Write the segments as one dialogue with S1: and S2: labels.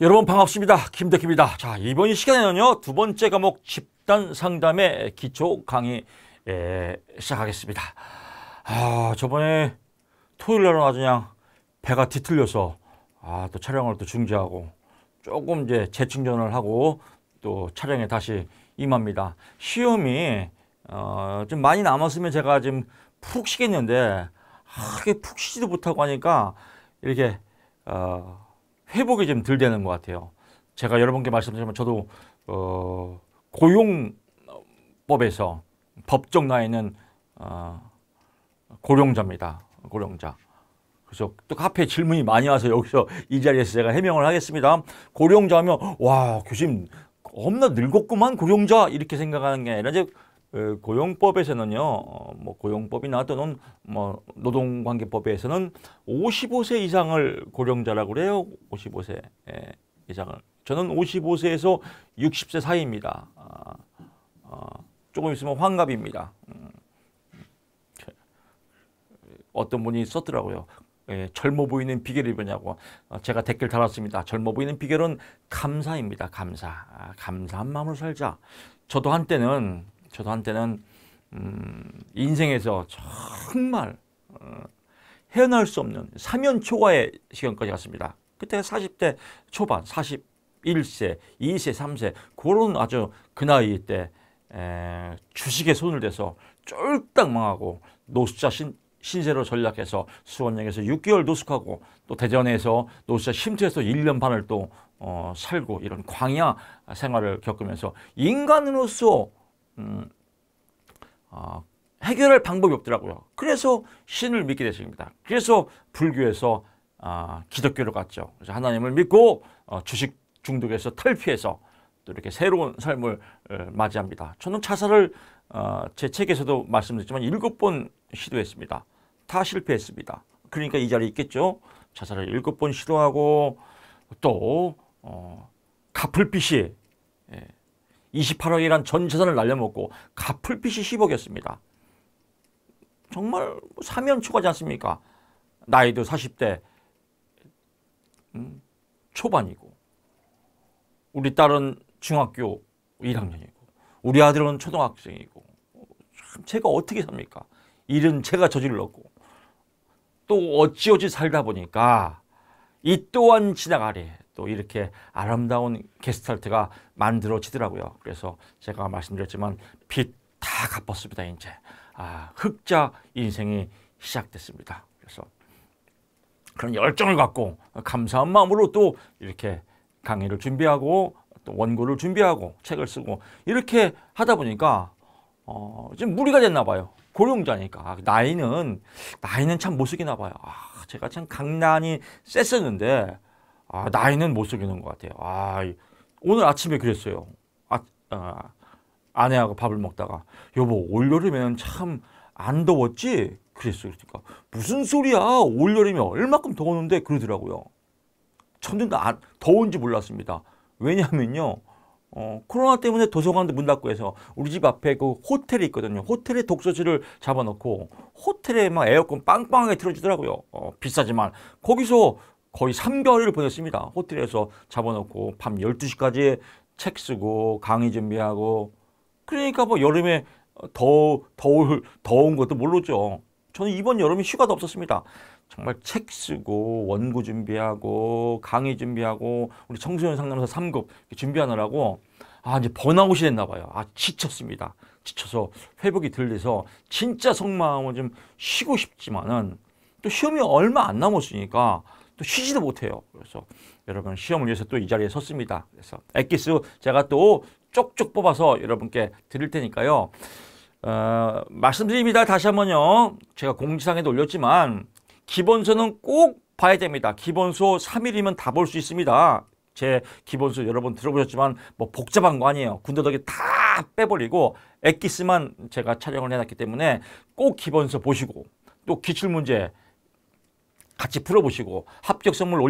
S1: 여러분 반갑습니다. 김덕희입니다. 자, 이번 이 시간에는요, 두 번째 과목 집단 상담의 기초 강의 시작하겠습니다. 저번에 토요일 날은 아주 그냥 배가 뒤틀려서 또 촬영을 또 중지하고 조금 이제 재충전을 하고 또 촬영에 다시 임합니다. 시험이 좀 많이 남았으면 제가 지금 푹 쉬겠는데 이게 푹 쉬지도 못하고 하니까 이렇게 회복이 좀 덜 되는 것 같아요. 제가 여러분께 말씀드리면 저도 고용법에서 법적 나이는 고령자입니다. 고령자. 그래서 또 카페에 질문이 많이 와서 여기서 이 자리에서 제가 해명을 하겠습니다. 고령자면 와 교수님 겁나 늙었구만 고령자 이렇게 생각하는 게 아니라 이제 고용법에서는요, 뭐 고용법이나 또는 뭐 노동관계법에서는 55세 이상을 고령자라고 그래요. 55세 이상을. 저는 55세에서 60세 사이입니다. 조금 있으면 환갑입니다. 어떤 분이 썼더라고요. 젊어 보이는 비결이 뭐냐고. 제가 댓글 달았습니다. 젊어 보이는 비결은 감사입니다. 감사. 감사한 마음으로 살자. 저도 한때는 인생에서 정말 헤어나올 수 없는 사면초가의 시간까지 갔습니다. 그때가 40대 초반, 41세, 2세, 3세 그런 아주 그 나이 때 주식에 손을 대서 쫄딱 망하고 노숙자 신세로 전락해서 수원역에서 6개월 노숙하고 또 대전에서 노숙자 쉼터에서 1년 반을 또 살고 이런 광야 생활을 겪으면서 인간으로서 해결할 방법이 없더라고요. 그래서 신을 믿게 됐습니다. 그래서 불교에서 기독교로 갔죠. 그래서 하나님을 믿고 주식 중독에서 탈피해서 또 이렇게 새로운 삶을 맞이합니다. 저는 자살을 제 책에서도 말씀드렸지만 7번 시도했습니다. 다 실패했습니다. 그러니까 이 자리에 있겠죠. 자살을 7번 시도하고 또 갚을 빚이 28억이란 전 재산을 날려먹고 갚을 빚이 10억이었습니다. 정말 사면초가지 않습니까? 나이도 40대 초반이고 우리 딸은 중학교 1학년이고 우리 아들은 초등학생이고 제가 어떻게 삽니까? 일은 제가 저질렀고 또 어찌어찌 살다 보니까 이 또한 지나가리 또 이렇게 아름다운 게스탈트가 만들어지더라고요. 그래서 제가 말씀드렸지만 빚 다 갚았습니다. 이제 흑자 인생이 시작됐습니다. 그래서 그런 열정을 갖고 감사한 마음으로 또 이렇게 강의를 준비하고 또 원고를 준비하고 책을 쓰고 이렇게 하다 보니까 좀 무리가 됐나 봐요. 고령자니까 나이는 참 못 속이나 봐요. 제가 참 강난이 셌었는데 나이는 못 속이는 것 같아요. 오늘 아침에 그랬어요. 아내하고 밥을 먹다가 여보 올여름에는 참 안 더웠지? 그랬어요. 그러니까 무슨 소리야? 올여름에 얼마큼 더웠는데 그러더라고요. 저는 더운지 몰랐습니다. 왜냐하면요. 코로나 때문에 도서관도 문 닫고 해서 우리 집 앞에 그 호텔이 있거든요. 호텔에 독서실을 잡아놓고 호텔에 막 에어컨 빵빵하게 틀어주더라고요. 비싸지만 거기서 거의 3개월을 보냈습니다. 호텔에서 잡아놓고 밤 12시까지 책 쓰고 강의 준비하고 그러니까 뭐 여름에 더운 것도 모르죠. 저는 이번 여름에 휴가도 없었습니다. 정말 책 쓰고 원고 준비하고 강의 준비하고 우리 청소년 상담사 3급 준비하느라고 이제 번아웃이 됐나 봐요. 지쳤습니다. 지쳐서 회복이 덜 돼서 진짜 속마음은 좀 쉬고 싶지만은 또 시험이 얼마 안 남았으니까 또 쉬지도 못해요. 그래서 여러분 시험을 위해서 또 이 자리에 섰습니다. 그래서 엑기스 제가 또 쪽쪽 뽑아서 여러분께 드릴 테니까요. 말씀드립니다. 다시 한번요. 제가 공지사항에도 올렸지만 기본서는 꼭 봐야 됩니다. 기본서 3일이면 다 볼 수 있습니다. 제 기본서 여러분 들어보셨지만 뭐 복잡한 거 아니에요. 군더더기 다 빼버리고 엑기스만 제가 촬영을 해놨기 때문에 꼭 기본서 보시고 또 기출문제 같이 풀어보시고 합격 선물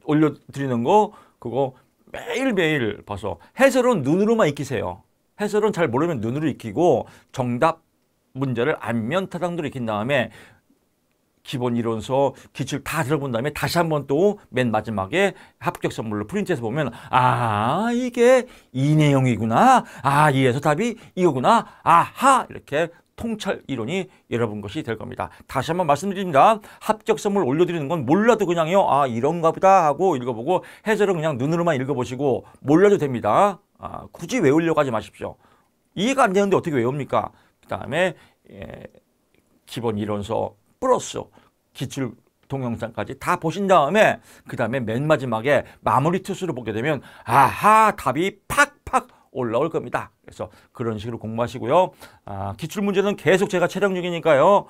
S1: 올려드리는 거 그거 매일매일 봐서 해설은 눈으로만 익히세요. 해설은 잘 모르면 눈으로 익히고 정답 문제를 안면 타당도로 익힌 다음에 기본 이론서 기출 다 들어본 다음에 다시 한번 또 맨 마지막에 합격 선물로 프린트해서 보면 아 이게 이 내용이구나. 아 이래서 답이 이거구나. 아하 이렇게 통찰 이론이 여러분 것이 될 겁니다. 다시 한번 말씀드립니다. 합격 선물 올려드리는 건 몰라도 그냥요. 아 이런가 보다 하고 읽어보고 해설은 그냥 눈으로만 읽어보시고 몰라도 됩니다. 굳이 외우려고 하지 마십시오. 이해가 안 되는데 어떻게 외웁니까? 그 다음에 기본 이론서 플러스 기출 동영상까지 다 보신 다음에 그 다음에 맨 마지막에 마무리 투수를 보게 되면 아하 답이 팍팍 올라올 겁니다. 그래서 그런 식으로 공부하시고요. 기출 문제는 계속 제가 촬영 중이니까요.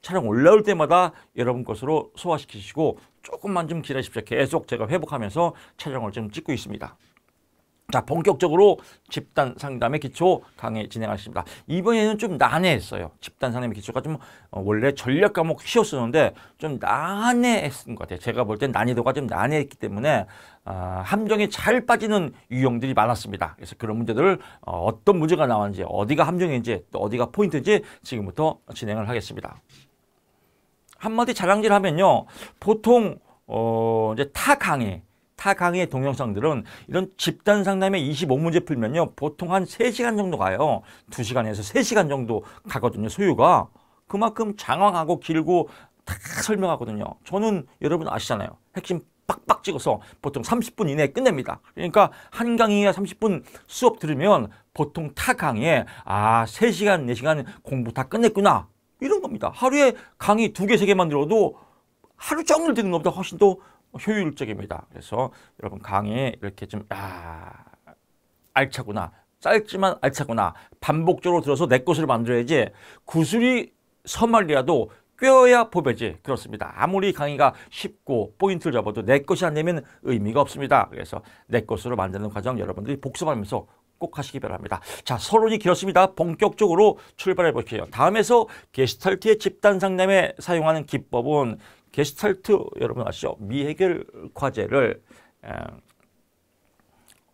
S1: 촬영 올라올 때마다 여러분 것으로 소화시키시고 조금만 좀 기다리십시오. 계속 제가 회복하면서 촬영을 좀 찍고 있습니다. 자, 본격적으로 집단 상담의 기초 강의 진행하겠습니다. 이번에는 좀 난해했어요. 집단 상담의 기초가 좀 원래 전략 과목 쉬웠었는데 좀 난해했던 것 같아요. 제가 볼 땐 난이도가 좀 난해했기 때문에 함정에 잘 빠지는 유형들이 많았습니다. 그래서 그런 문제들을 어떤 문제가 나왔는지, 어디가 함정인지, 또 어디가 포인트인지 지금부터 진행을 하겠습니다. 한마디 자랑질하면요, 보통 이제 타 강의의 동영상들은 이런 집단 상담의 25문제 풀면요. 보통 한 3시간 정도 가요. 2시간에서 3시간 정도 가거든요. 소요가. 그만큼 장황하고 길고 다 설명하거든요. 저는 여러분 아시잖아요. 핵심 빡빡 찍어서 보통 30분 이내에 끝냅니다. 그러니까 한 강의에 30분 수업 들으면 보통 타 강의에 3시간, 4시간 공부 다 끝냈구나. 이런 겁니다. 하루에 강의 2개, 3개만 들어도 하루 종일 듣는 것보다 훨씬 더 효율적입니다. 그래서 여러분 강의 이렇게 좀 알차구나, 짧지만 알차구나, 반복적으로 들어서 내 것을 만들어야지 구슬이 서말이라도 꿰어야 보배지. 그렇습니다. 아무리 강의가 쉽고 포인트를 잡아도 내 것이 안 되면 의미가 없습니다. 그래서 내 것으로 만드는 과정 여러분들이 복습하면서 꼭 하시기 바랍니다. 자, 서론이 길었습니다. 본격적으로 출발해 볼게요. 다음에서 게스탈트의 집단 상담에 사용하는 기법은 게스탈트 여러분 아시죠? 미해결 과제를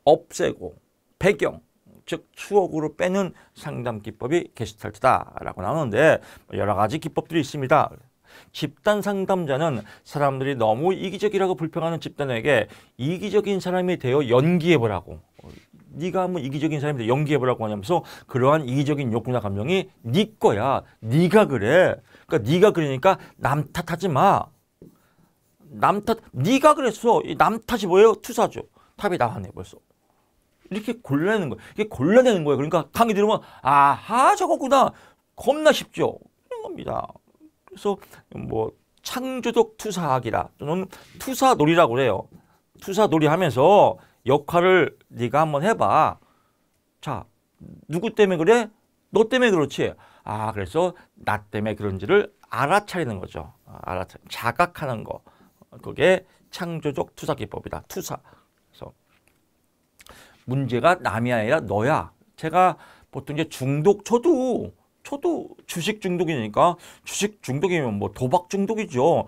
S1: 없애고 배경, 즉 추억으로 빼는 상담 기법이 게스탈트다라고 나오는데 여러 가지 기법들이 있습니다. 집단 상담자는 사람들이 너무 이기적이라고 불평하는 집단에게 이기적인 사람이 되어 연기해보라고. 네가 한번 이기적인 사람이 되어 연기해보라고 하면서 그러한 이기적인 욕구나 감정이 네 거야. 네가 그래. 그러니까 네가 그러니까 남 탓하지 마. 남 탓, 네가 그랬어. 남 탓이 뭐예요? 투사죠. 답이 나왔네 벌써. 이렇게 골라내는 거예요. 이게 골라내는 거예요. 그러니까 강의 들으면 아하 저거구나. 겁나 쉽죠. 이런 겁니다. 그래서 뭐 창조적 투사학이라 또는 투사놀이라고 그래요. 투사놀이 하면서 역할을 네가 한번 해봐. 자, 누구 때문에 그래? 너 때문에 그렇지. 그래서 나 때문에 그런지를 알아차리는 거죠. 자각하는 거. 그게 창조적 투사 기법이다. 투사. 그래서 문제가 남이 아니라 너야. 제가 보통 이제 중독, 저도 주식 중독이니까 주식 중독이면 뭐 도박 중독이죠.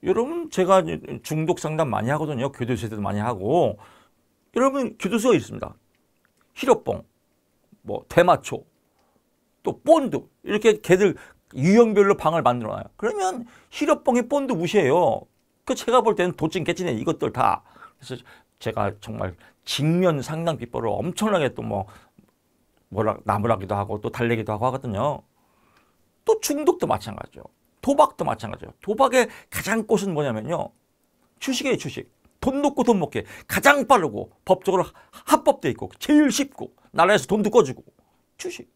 S1: 여러분 제가 중독 상담 많이 하거든요. 교도소에도 많이 하고. 여러분 교도소가 있습니다. 히로뽕, 뭐 대마초, 또 본드 이렇게 걔들 유형별로 방을 만들어놔요. 그러면 히로뽕이 본드 무시해요. 그 제가 볼 때는 도찐 깨찐해 이것들 다. 그래서 제가 정말 직면 상담 기법을 엄청나게 또 나무라기도 하고 또 달래기도 하고 하거든요. 또 중독도 마찬가지죠. 도박도 마찬가지죠. 도박의 가장 꽃은 뭐냐면요. 주식이에요, 주식. 돈 놓고 돈 먹게 가장 빠르고 법적으로 합법돼 있고 제일 쉽고 나라에서 돈도 꺼주고 주식.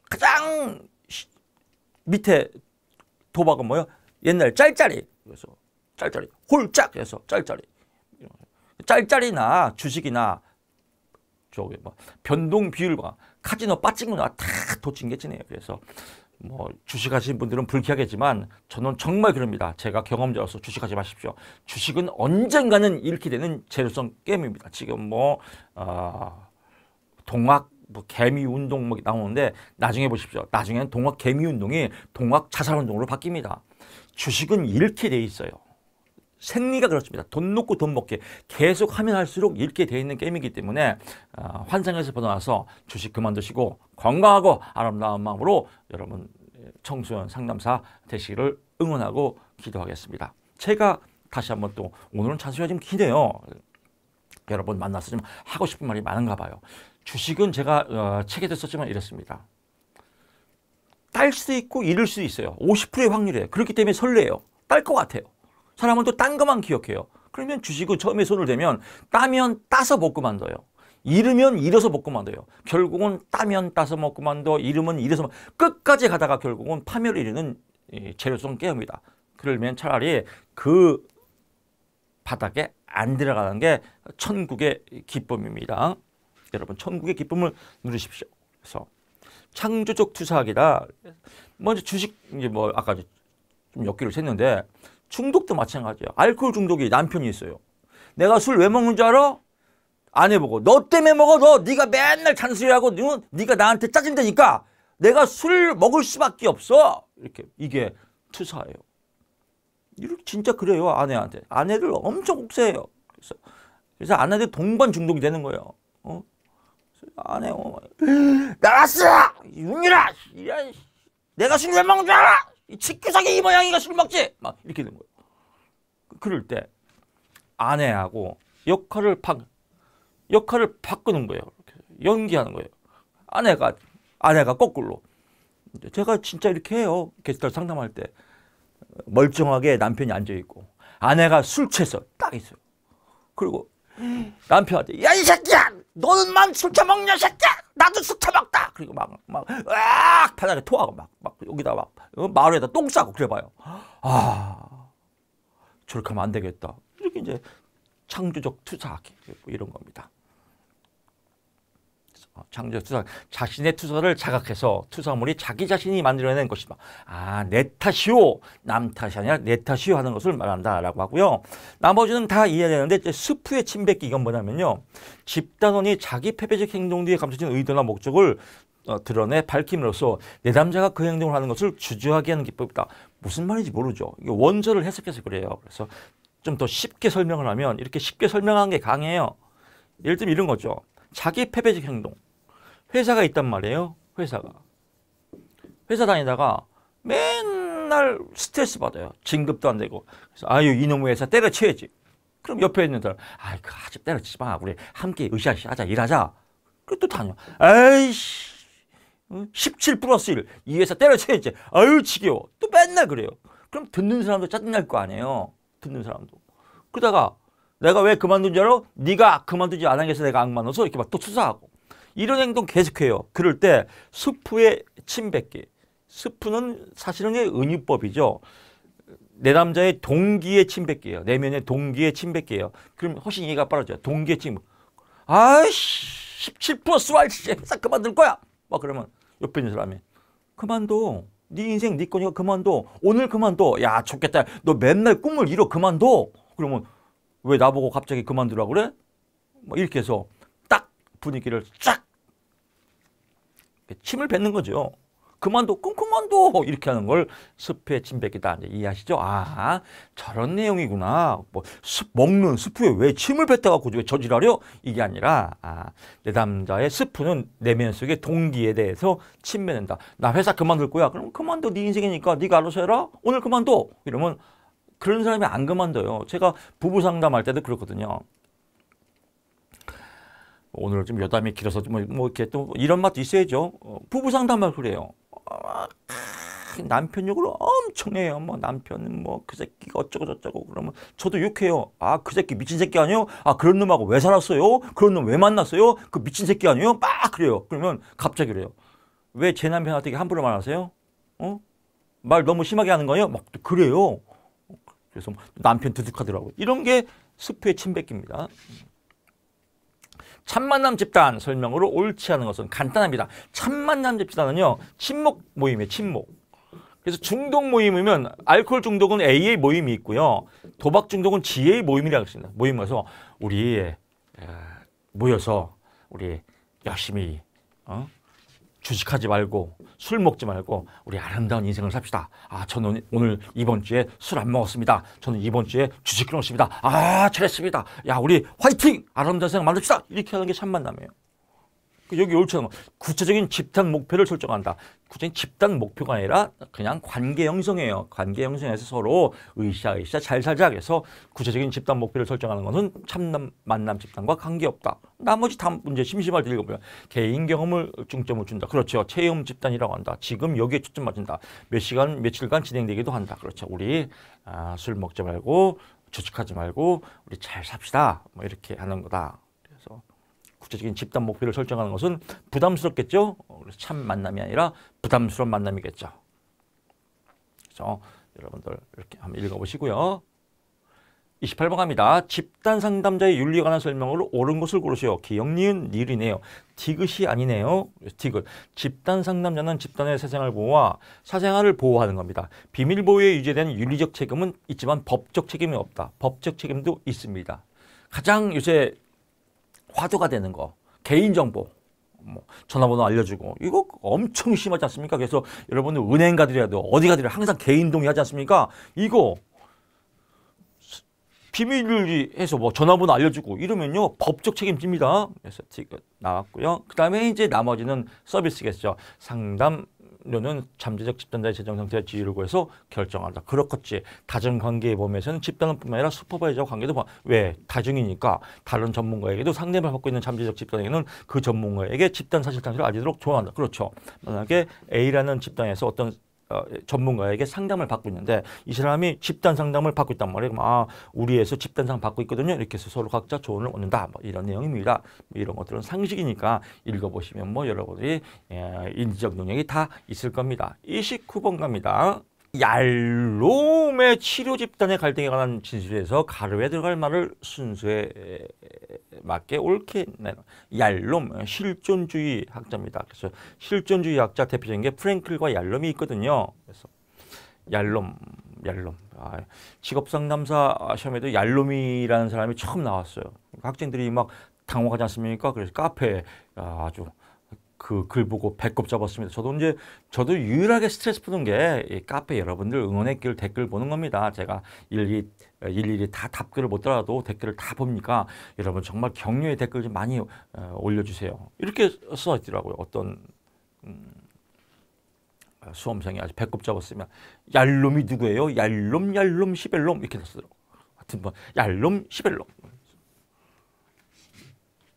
S1: 가장 밑에 도박은 뭐예요? 옛날 짤짤이. 그래서 짤짤이. 홀짝 해서 짤짤이. 짤짤이나 주식이나 저기 뭐 변동 비율과 카지노 빠찡거나 다 도찐개찐해요. 그래서 뭐 주식하시는 분들은 불쾌하겠지만 저는 정말 그럽니다. 제가 경험자로서 주식하지 마십시오. 주식은 언젠가는 잃게 되는 제로성 게임입니다. 지금 뭐 동학 뭐 개미 운동 뭐 나오는데 나중에 보십시오. 나중에는 동학 개미 운동이 동학 자산 운동으로 바뀝니다. 주식은 잃게 돼 있어요. 생리가 그렇습니다. 돈 놓고 돈 먹게 계속 하면 할수록 잃게 돼 있는 게임이기 때문에 환상에서 벗어나서 주식 그만두시고 건강하고 아름다운 마음으로 여러분 청소년 상담사 되시기를 응원하고 기도하겠습니다. 제가 다시 한번 또 오늘은 찬수가 좀 기네요. 여러분 만나서 좀 하고 싶은 말이 많은가 봐요. 주식은 제가 책에도 썼지만 이렇습니다. 딸 수도 있고 잃을 수도 있어요. 50%의 확률이에요. 그렇기 때문에 설레요. 딸 것 같아요. 사람은 또 딴 것만 기억해요. 그러면 주식은 처음에 손을 대면 따면 따서 먹고 만둬요. 잃으면 잃어서 먹고 만둬요. 결국은 따면 따서 먹고 만둬, 잃으면 잃어서 끝까지 가다가 결국은 파멸을 이루는 재료성 깨움이다. 그러면 차라리 그 바닥에 안 들어가는 게 천국의 기쁨입니다. 여러분 천국의 기쁨을 누리십시오. 그래서 창조적 투사학이다. 먼저 주식 이제 뭐 아까 좀 엮기를 샜는데 중독도 마찬가지예요. 알코올 중독이 남편이 있어요. 내가 술 왜 먹는 줄 알아? 안 해보고 너 때문에 먹어. 네가 맨날 잔소리하고 네가 나한테 짜증내니까 내가 술 먹을 수밖에 없어. 이렇게 이게 투사예요. 이렇게 진짜 그래요. 아내한테. 아내를 엄청 옥세해요. 그래서 아내한테 동반 중독이 되는 거예요. 아내 나갔어! 윤유라! 내가 술 왜 먹는 줄 알아? 이 치규삭이 이 모양이가 술 먹지? 막 이렇게 된 거예요. 그럴 때 아내하고 역할을 바꾸는 거예요. 이렇게 연기하는 거예요. 아내가 거꾸로. 제가 진짜 이렇게 해요. 게스트 상담할 때 멀쩡하게 남편이 앉아 있고 아내가 술 취해서 딱 있어요. 그리고 남편한테 야 이 새끼야! 너는 술 처먹냐 새끼야! 나도 술 처먹다! 그리고 으악! 바닥에 토하고 막 여기다 마루에다 똥 싸고 그래봐요. 저렇게 하면 안 되겠다. 이렇게 이제 창조적 투사하기 이런 겁니다. 창조적 투사, 자신의 투사를 자각해서 투사물이 자기 자신이 만들어낸 것이다. 내 탓이요. 남 탓이 아니라 내 탓이요 하는 것을 말한다라고 하고요. 나머지는 다 이해되는데 이제 스프의 침뱉기 이건 뭐냐면요. 집단원이 자기 패배적 행동 뒤에 감춰진 의도나 목적을 드러내 밝힘으로써 내담자가 그 행동을 하는 것을 주저하게 하는 기법이다. 무슨 말인지 모르죠. 이게 원절을 해석해서 그래요. 그래서 좀 더 쉽게 설명을 하면 이렇게 쉽게 설명하는 게 강해요. 예를 들면 이런 거죠. 자기 패배적 행동. 회사가 있단 말이에요. 회사 다니다가 맨날 스트레스 받아요. 진급도 안 되고. 그래서 이놈의 회사 때려쳐야지. 그럼 옆에 있는 사람 그 아직 때려치지 마. 우리 함께 으쌰으쌰 하자. 일하자. 그리고 또 다녀. 17+1. 이 회사 때려쳐야지. 지겨워. 또 맨날 그래요. 그럼 듣는 사람도 짜증날 거 아니에요. 듣는 사람도. 그러다가 내가 왜 그만둔 줄 알아? 네가 그만두지 않은 게서 내가 악만 넣어서 이렇게 막 또 투사하고. 이런 행동 계속해요. 그럴 때 스프의 침뱉기. 스프는 사실은 은유법이죠. 내담자의 동기의 침뱉기예요. 내면의 동기의 침뱉기예요. 그럼 훨씬 이해가 빠르죠. 동기의 침뱉기. 17+1 회사 그만둘 거야. 막 그러면 옆에 있는 사람이 그만둬. 네 인생 네 거니까 그만둬. 오늘 그만둬. 야 좋겠다. 너 맨날 꿈을 이뤄 그만둬. 그러면 왜 나보고 갑자기 그만두라고 그래? 이렇게 해서 딱 분위기를 쫙 침을 뱉는 거죠. 그만둬, 그만둬 이렇게 하는 걸 스프의 침뱉기다. 이해하시죠? 저런 내용이구나. 먹는 스프에 왜 침을 뱉어갖고 왜 저지랄려? 이게 아니라 내담자의 스프는 내면 속의 동기에 대해서 침 뱉는다. 나 회사 그만둘 거야. 그럼 그만둬. 네 인생이니까 네가 알아서 해라. 오늘 그만둬. 이러면 그런 사람이 안 그만둬요. 제가 부부 상담할 때도 그렇거든요. 오늘 좀 여담이 길어서 이렇게 또 이런 맛도 있어야죠. 부부 상담을 그래요. 남편 욕을 엄청 해요. 남편은 그 새끼가 어쩌고 저쩌고 그러면 저도 욕해요. 그 새끼 미친 새끼 아니에요? 그런 놈하고 왜 살았어요? 그런 놈 왜 만났어요? 그 미친 새끼 아니에요? 막 그래요. 그러면 갑자기 그래요. 왜 제 남편한테 함부로 말하세요? 말 너무 심하게 하는 거예요? 그래요. 그래서 남편 두둑하더라고요. 이런 게 스프의 침뱉기입니다. 참만남 집단 설명으로 옳지 않은 것은 간단합니다. 참만남 집단은요. 친목 모임이에요. 친목. 그래서 중독 모임이면 알코올 중독은 A의 모임이 있고요. 도박 중독은 G의 모임이라고 했습니다. 모임 모여서 우리 열심히 주식하지 말고 술 먹지 말고 우리 아름다운 인생을 삽시다. 저는 오늘 이번 주에 술 안 먹었습니다. 저는 이번 주에 주식 끊었습니다. 잘했습니다. 야 우리 화이팅! 아름다운 인생 만듭시다. 이렇게 하는 게 참만남이에요. 여기 옳잖아. 구체적인 집단 목표를 설정한다. 구체적인 집단 목표가 아니라 그냥 관계 형성이에요. 관계 형성에서 서로 으쌰으쌰 잘 살자 해서 구체적인 집단 목표를 설정하는 것은 참남 만남 집단과 관계없다. 나머지 다 문제 심심할 때 읽어보면 개인 경험을 중점을 준다. 그렇죠. 체험 집단이라고 한다. 지금 여기에 초점 맞춘다. 몇 시간 며칠간 진행되기도 한다. 그렇죠. 우리 술 먹지 말고 주축하지 말고 우리 잘 삽시다. 뭐 이렇게 하는 거다. 그래서 구체적인 집단 목표를 설정하는 것은 부담스럽겠죠. 그래서 참 만남이 아니라 부담스러운 만남이겠죠. 그래서 여러분들 이렇게 한번 읽어보시고요. 28번 갑니다. 집단 상담자의 윤리에 관한 설명으로 옳은 것을 고르시오. 기역, 니은, 니을이네요. 디귿이 아니네요. 디귿. 집단 상담자는 집단의 사생활 보호와 사생활을 보호하는 겁니다. 비밀 보호에 유지된 윤리적 책임은 있지만 법적 책임이 없다. 법적 책임도 있습니다. 가장 요새 화두가 되는 거. 개인정보. 뭐 전화번호 알려주고 이거 엄청 심하지 않습니까? 그래서 여러분들 은행 가더라도 어디 가더라도 항상 개인 동의하지 않습니까? 이거 비밀을 해서 뭐 전화번호 알려주고 이러면요 법적 책임집니다. 그래서 지금 나왔고요. 그 다음에 이제 나머지는 서비스겠죠. 상담료는 잠재적 집단자의 재정 상태와 지위를 구해서 결정한다. 그렇겠지. 다중관계의 범위에서는 집단뿐만 아니라 슈퍼바이저 관계도 왜 다중이니까 다른 전문가에게도 상담을 받고 있는 잠재적 집단에게는 그 전문가에게 집단 사실 상태를 알리도록 조언한다. 그렇죠. 만약에 A라는 집단에서 어떤 전문가에게 상담을 받고 있는데 이 사람이 집단 상담을 받고 있단 말이에요. 그럼 우리에서 집단 상담 받고 있거든요. 이렇게 해서 서로 각자 조언을 얻는다. 뭐 이런 내용입니다. 뭐 이런 것들은 상식이니까 읽어보시면 뭐 여러분들이 인지적 능력이 다 있을 겁니다. 29번 갑니다. 얄롬의 치료 집단의 갈등에 관한 진술에서 가르에 들어갈 말을 순서에 맞게 옳게 내는 얄롬 실존주의 학자입니다. 그래서 실존주의 학자 대표적인 게 프랭클과 얄롬이 있거든요. 그래서 얄롬 직업상담사 시험에도 얄롬이라는 사람이 처음 나왔어요. 학생들이 막 당황하지 않습니까? 그래서 카페에 아주 그 글 보고 배꼽 잡았습니다. 저도 유일하게 스트레스 푸는 게 이 카페 여러분들 응원의 글 댓글 보는 겁니다. 제가 일일이 다 답글을 못 달아도 댓글을 다 봅니까? 여러분 정말 격려의 댓글 좀 많이 올려주세요. 이렇게 써 있더라고요. 어떤 수험생이 아주 배꼽 잡았으면 얄롬이 누구예요? 얄롬 시벨롬 이렇게 썼더라고요. 하여튼 뭐 얄롬 시벨롬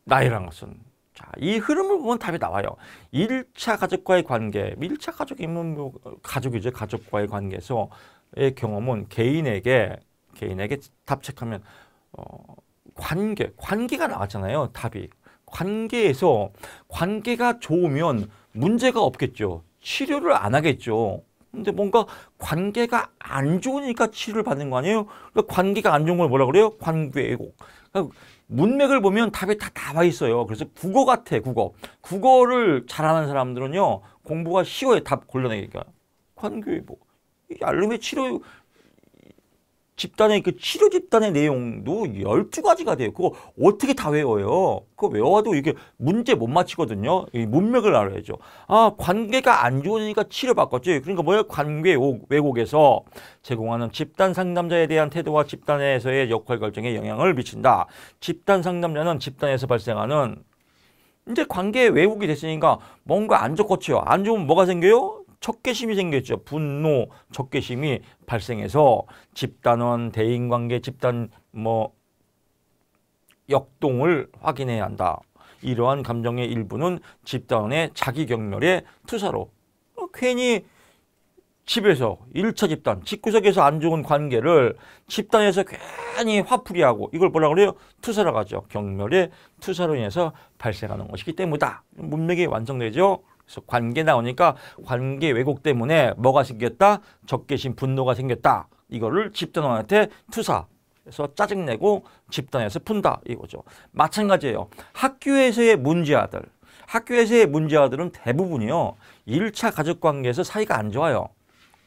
S1: 나이란 것은 자, 이 흐름을 보면 답이 나와요. 1차 가족과의 관계, 1차 가족이면 뭐 가족이죠. 가족과의 관계에서의 경험은 개인에게 답책하면 관계가 나왔잖아요. 답이. 관계가 좋으면 문제가 없겠죠. 치료를 안 하겠죠. 근데 뭔가 관계가 안 좋으니까 치료를 받는 거 아니에요? 그러니까 관계가 안 좋은 걸 뭐라 그래요? 관계 왜곡. 그러니까 문맥을 보면 답이 다 나와 있어요. 그래서 국어 같아, 국어. 국어를 잘하는 사람들은요, 공부가 쉬워요. 답 골라내기가. 관계 왜곡. 얄롬의 치료 집단의 그 치료 집단의 내용도 12가지가 돼요. 그거 어떻게 다 외워요? 그거 외워도 이게 문제 못 맞히거든요. 이 문맥을 알아야죠. 관계가 안 좋으니까 치료받겠지. 그러니까 뭐예요? 관계 왜곡에서 제공하는 집단 상담자에 대한 태도와 집단에서의 역할 결정에 영향을 미친다. 집단 상담자는 집단에서 발생하는 이제 관계 왜곡이 됐으니까 뭔가 안 좋겠죠. 안 좋으면 뭐가 생겨요? 적개심이 생겼죠. 분노, 적개심이 발생해서 집단원, 대인관계, 집단 역동을 확인해야 한다. 이러한 감정의 일부는 집단의 자기경멸의 투사로 괜히 집에서 1차 집단, 집구석에서 안 좋은 관계를 집단에서 괜히 화풀이하고 이걸 뭐라 그래요? 투사라고 하죠. 경멸의 투사로 인해서 발생하는 것이기 때문이다. 문맥이 완성되죠. 그래서 관계 나오니까 관계 왜곡 때문에 뭐가 생겼다? 적개심, 분노가 생겼다. 이거를 집단원한테 투사. 그래서 짜증내고 집단에서 푼다. 이거죠. 마찬가지예요. 학교에서의 문제아들은 대부분이요. 1차 가족관계에서 사이가 안 좋아요.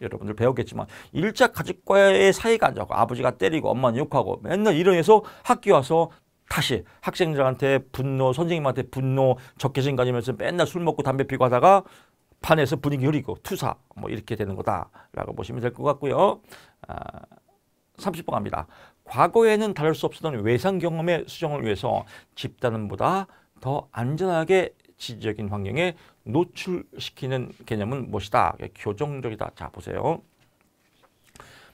S1: 여러분들 배웠겠지만 1차 가족과의 사이가 안 좋고 아버지가 때리고 엄마는 욕하고 맨날 이러면서 학교 와서 다시 학생들한테 분노, 선생님한테 분노, 적개심 가지면서 맨날 술 먹고 담배 피고 하다가 반에서 분위기 흐리고 투사 뭐 이렇게 되는 거다라고 보시면 될 것 같고요. 30번 갑니다. 과거에는 다를 수 없었던 외상 경험의 수정을 위해서 집단보다 더 안전하게 지적인 환경에 노출시키는 개념은 무엇이다? 교정적이다. 자, 보세요.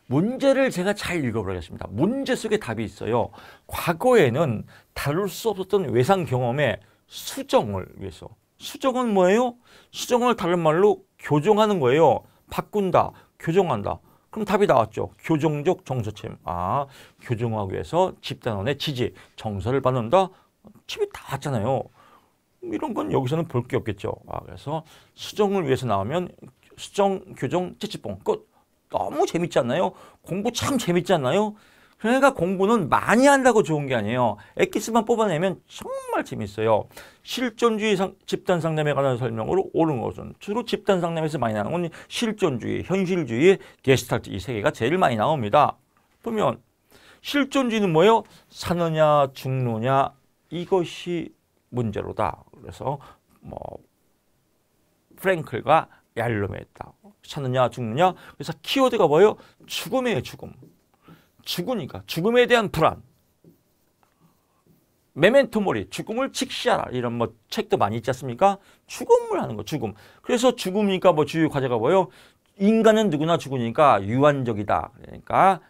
S1: 문제를 제가 잘 읽어보겠습니다. 문제 속에 답이 있어요. 과거에는 다룰 수 없었던 외상 경험의 수정을 위해서. 수정은 뭐예요? 수정을 다른 말로 교정하는 거예요. 바꾼다, 교정한다. 그럼 답이 나왔죠. 교정적 정서체험. 아, 교정하기 위해서 집단원의 지지, 정서를 받는다. 집이 다 왔잖아요. 이런 건 여기서는 볼 게 없겠죠. 아, 그래서 수정을 위해서 나오면 수정, 교정, 찌찌뽕 끝. 너무 재밌지 않나요? 공부 참 재밌지 않나요? 그러니까 공부는 많이 한다고 좋은 게 아니에요. 엑기스만 뽑아내면 정말 재밌어요. 실존주의 집단 상담에 관한 설명으로 옳은 것은 주로 집단 상담에서 많이 나오는 건 실존주의, 현실주의, 게스탈트 이 세 개가 제일 많이 나옵니다. 보면 실존주의는 뭐예요? 사느냐 죽느냐 이것이 문제로다. 그래서 뭐 프랭클과 얄롬에 있다. 사느냐 죽느냐. 그래서 키워드가 뭐예요? 죽음이에요. 죽음. 죽으니까 죽음에 대한 불안. 메멘토 모리, 죽음을 직시하라. 이런 뭐 책도 많이 있지 않습니까? 죽음을 하는 거, 죽음. 그래서 죽음이니까 뭐 주요 과제가 뭐예요? 인간은 누구나 죽으니까 유한적이다. 그러니까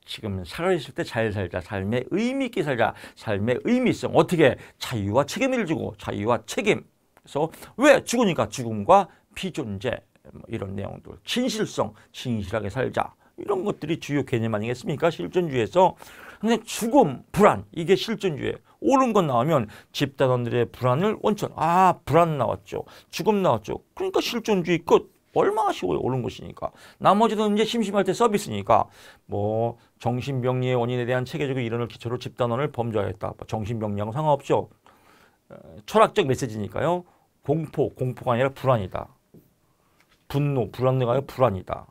S1: 지금 살아있을 때 잘 살자. 삶의 의미 있게 살자. 삶의 의미성. 어떻게? 자유와 책임을 주고 자유와 책임. 그래서 왜? 죽으니까 죽음과 비존재. 뭐 이런 내용들. 진실성. 진실하게 살자. 이런 것들이 주요 개념 아니겠습니까? 실존주의에서. 근데 죽음, 불안. 이게 실존주의. 옳은 것 나오면 집단원들의 불안을 원천. 아, 불안 나왔죠. 죽음 나왔죠. 그러니까 실존주의 끝. 얼마나 쉬워요. 옳은 것이니까. 나머지는 이제 심심할 때 서비스니까. 뭐 정신병리의 원인에 대한 체계적인 이론을 기초로 집단원을 범죄하였다. 뭐 정신병리하고 상관없죠. 철학적 메시지니까요. 공포가 아니라 불안이다. 분노, 불안해가 아니라 불안이다.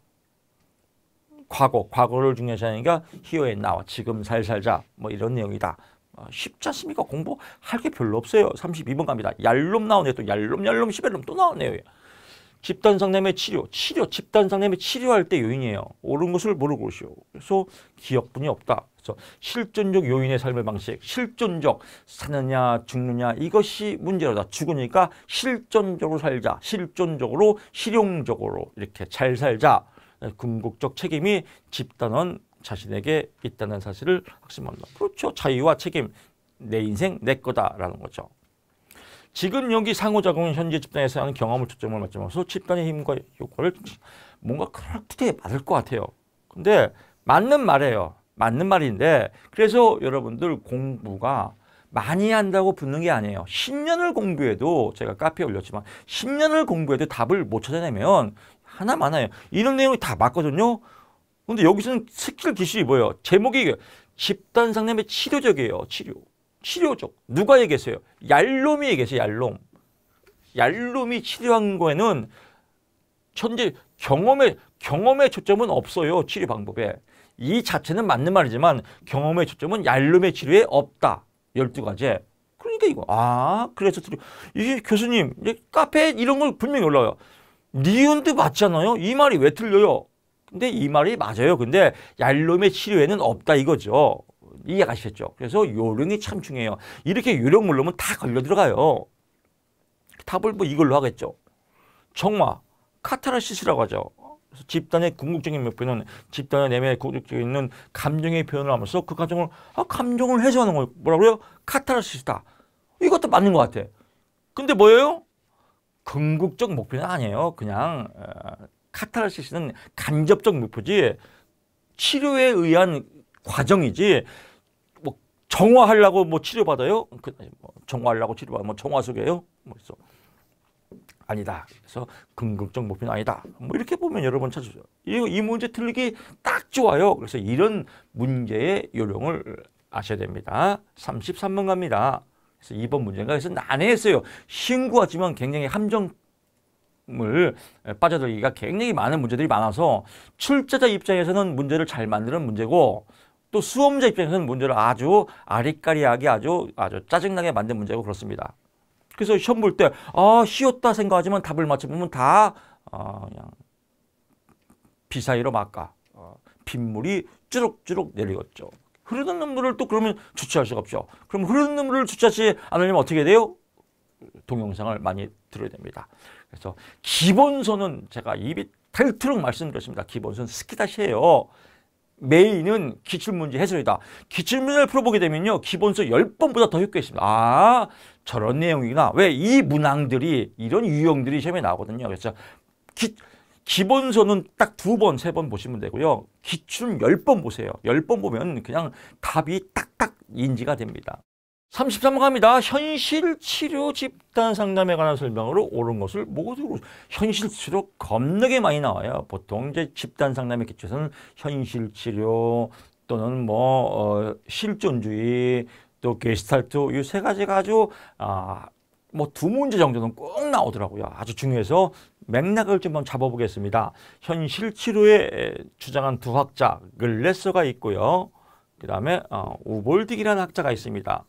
S1: 과거를 중요시하니까 히어에 나와 지금 살자 뭐 이런 내용이다. 쉽지 않습니까? 공부할 게 별로 없어요. 32번 갑니다. 얄롬 나오네. 또 얄롬 시벨롬 또 나오네요. 집단 상담의 치료, 집단 상담의 치료할 때 요인이에요. 옳은 것을 모르고 오시오. 그래서 기억분이 없다. 그래서 실존적 요인의 삶의 방식, 실존적 사느냐 죽느냐 이것이 문제로다. 죽으니까 실존적으로 살자, 실존적으로 실용적으로 이렇게 잘 살자. 궁극적 책임이 집단원 자신에게 있다는 사실을 확신합니다. 그렇죠. 자유와 책임, 내 인생 내 거다라는 거죠. 지금 여기 상호작용은 현재 집단에서 하는 경험을 초점을 맞추면서 집단의 힘과 효과를 뭔가 그렇게 맞을 것 같아요. 근데 맞는 말이에요. 맞는 말인데 그래서 여러분들 공부가 많이 한다고 붙는 게 아니에요. 10년을 공부해도 제가 카페에 올렸지만 10년을 공부해도 답을 못 찾아내면 하나 많아요. 이런 내용이 다 맞거든요. 근데 여기서는 스킬 기술이 뭐예요? 제목이 집단 상담의 치료적이에요. 치료적. 누가 얘기했어요? 얄롬이 얘기했어요. 얄롬이 치료한 거에는 현재 경험의 초점은 없어요. 치료 방법에. 이 자체는 맞는 말이지만 경험의 초점은 얄롬의 치료에 없다. 12가지. 그러니까 이거. 그래서 이게 교수님 카페에 이런 걸 분명히 올라와요. 니은도 맞잖아요. 이 말이 왜 틀려요? 근데 이 말이 맞아요. 근데 얄롬의 치료에는 없다 이거죠. 이해가시겠죠? 그래서 요령이 참 중요해요. 이렇게 요령 모르면 다 걸려 들어가요. 답을 뭐 이걸로 하겠죠. 정화, 카타르시스라고 하죠. 그래서 집단의 궁극적인 목표는 집단의 내면에 궁극적인 있는 감정의 표현을 하면서 그 감정을 해소하는 걸 뭐라고요? 카타르시스다. 이것도 맞는 것 같아. 근데 뭐예요? 궁극적 목표는 아니에요. 그냥 카타르시스는 간접적 목표지 치료에 의한 과정이지 뭐 정화하려고 뭐 치료받아요? 정화하려고 치료받아 뭐 정화석이에요? 뭐 있어. 아니다. 그래서 궁극적 목표는 아니다. 뭐 이렇게 보면 여러 번 찾으죠. 이 문제 틀리기 딱 좋아요. 그래서 이런 문제의 요령을 아셔야 됩니다. 33번 갑니다. 그래서 2번 문제가 그래서 난해했어요. 쉬운 것 같지만 굉장히 함정을 빠져들기가 굉장히 많은 문제들이 많아서 출제자 입장에서는 문제를 잘 만드는 문제고 또 수험자 입장에서는 문제를 아주 아리까리하게 아주 짜증나게 만든 문제고 그렇습니다. 그래서 시험 볼 때 쉬웠다 생각하지만 답을 맞춰보면 다 그냥 비사이로 막가 빗물이 주룩주룩 내리겠죠. 흐르는 물을 또 그러면 주체할 수가 없죠. 그럼 흐르는 물을 주체하지 않으려면 어떻게 돼요? 동영상을 많이 들어야 됩니다. 그래서 기본선은 제가 입이 닳도록 말씀드렸습니다. 기본선 스키다시예요. 메인은 기출문제 해설이다. 기출문제를 풀어보게 되면요, 기본선 10번보다 더 효과있습니다. 아, 저런 내용이구나. 왜? 이 문항들이, 이런 유형들이 시험에 나오거든요. 그래서 기본선은 딱 2번, 3번 보시면 되고요. 기출은 10번 보세요. 10번 보면 그냥 답이 딱딱 인지가 됩니다. 33번 갑니다. 현실 치료 집단 상담에 관한 설명으로 옳은 것을 모두 현실 치료 겁나게 많이 나와요. 보통 이제 집단 상담에 기초해서는 현실 치료 또는 실존주의 또 게스탈트 이 3가지가 아주 뭐 2문제 정도는 꼭 나오더라고요. 아주 중요해서 맥락을 좀 한번 잡아보겠습니다. 현실 치료에 주장한 2학자 글래서가 있고요. 그 다음에 우볼딕이라는 학자가 있습니다.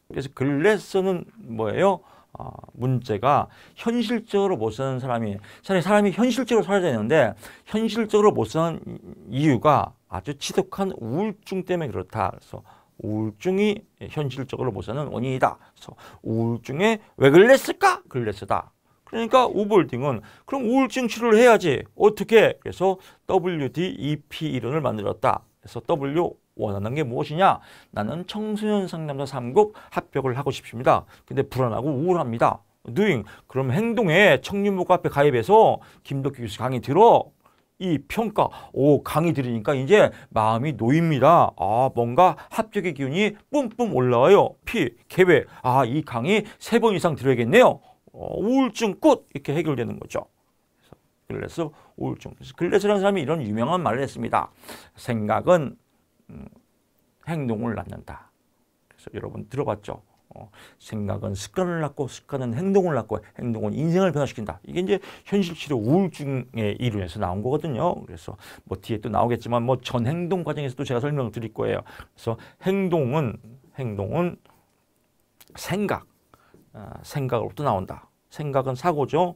S1: 그래서 글래서는 뭐예요? 문제가 현실적으로 못 사는 사람이 현실적으로 살아야 되는데 현실적으로 못 사는 이유가 아주 지독한 우울증 때문에 그렇다. 그래서 우울증이 현실적으로 못 사는 원인이다. 그래서 우울증에 왜 글래스까? 글래스다. 그러니까 우볼딩은 그럼 우울증 치료를 해야지. 어떻게? 그래서 WDEP 이론을 만들었다. 그래서 W 원하는 게 무엇이냐? 나는 청소년 상담사 3급 합격을 하고 싶습니다. 근데 불안하고 우울합니다. doing. 그럼 행동에 청년목화 앞에 가입해서 김덕기 교수 강의 들어. 이 평가. 강의 들으니까 이제 마음이 놓입니다. 뭔가 합격의 기운이 뿜뿜 올라와요. 계획. 이 강의 3번 이상 들어야겠네요. 우울증 끝. 이렇게 해결되는 거죠. 글래서 우울증. 그래서 글래서라는 사람이 이런 유명한 말을 했습니다. 생각은 행동을 낳는다. 그래서 여러분 들어봤죠? 생각은 습관을 낳고 습관은 행동을 낳고 행동은 인생을 변화시킨다. 이게 이제 현실치료 우울증의 이론에서 나온 거거든요. 그래서 뭐 뒤에 또 나오겠지만 뭐 전행동 과정에서도 제가 설명을 드릴 거예요. 그래서 행동은 생각으로부터 나온다. 생각은 사고죠.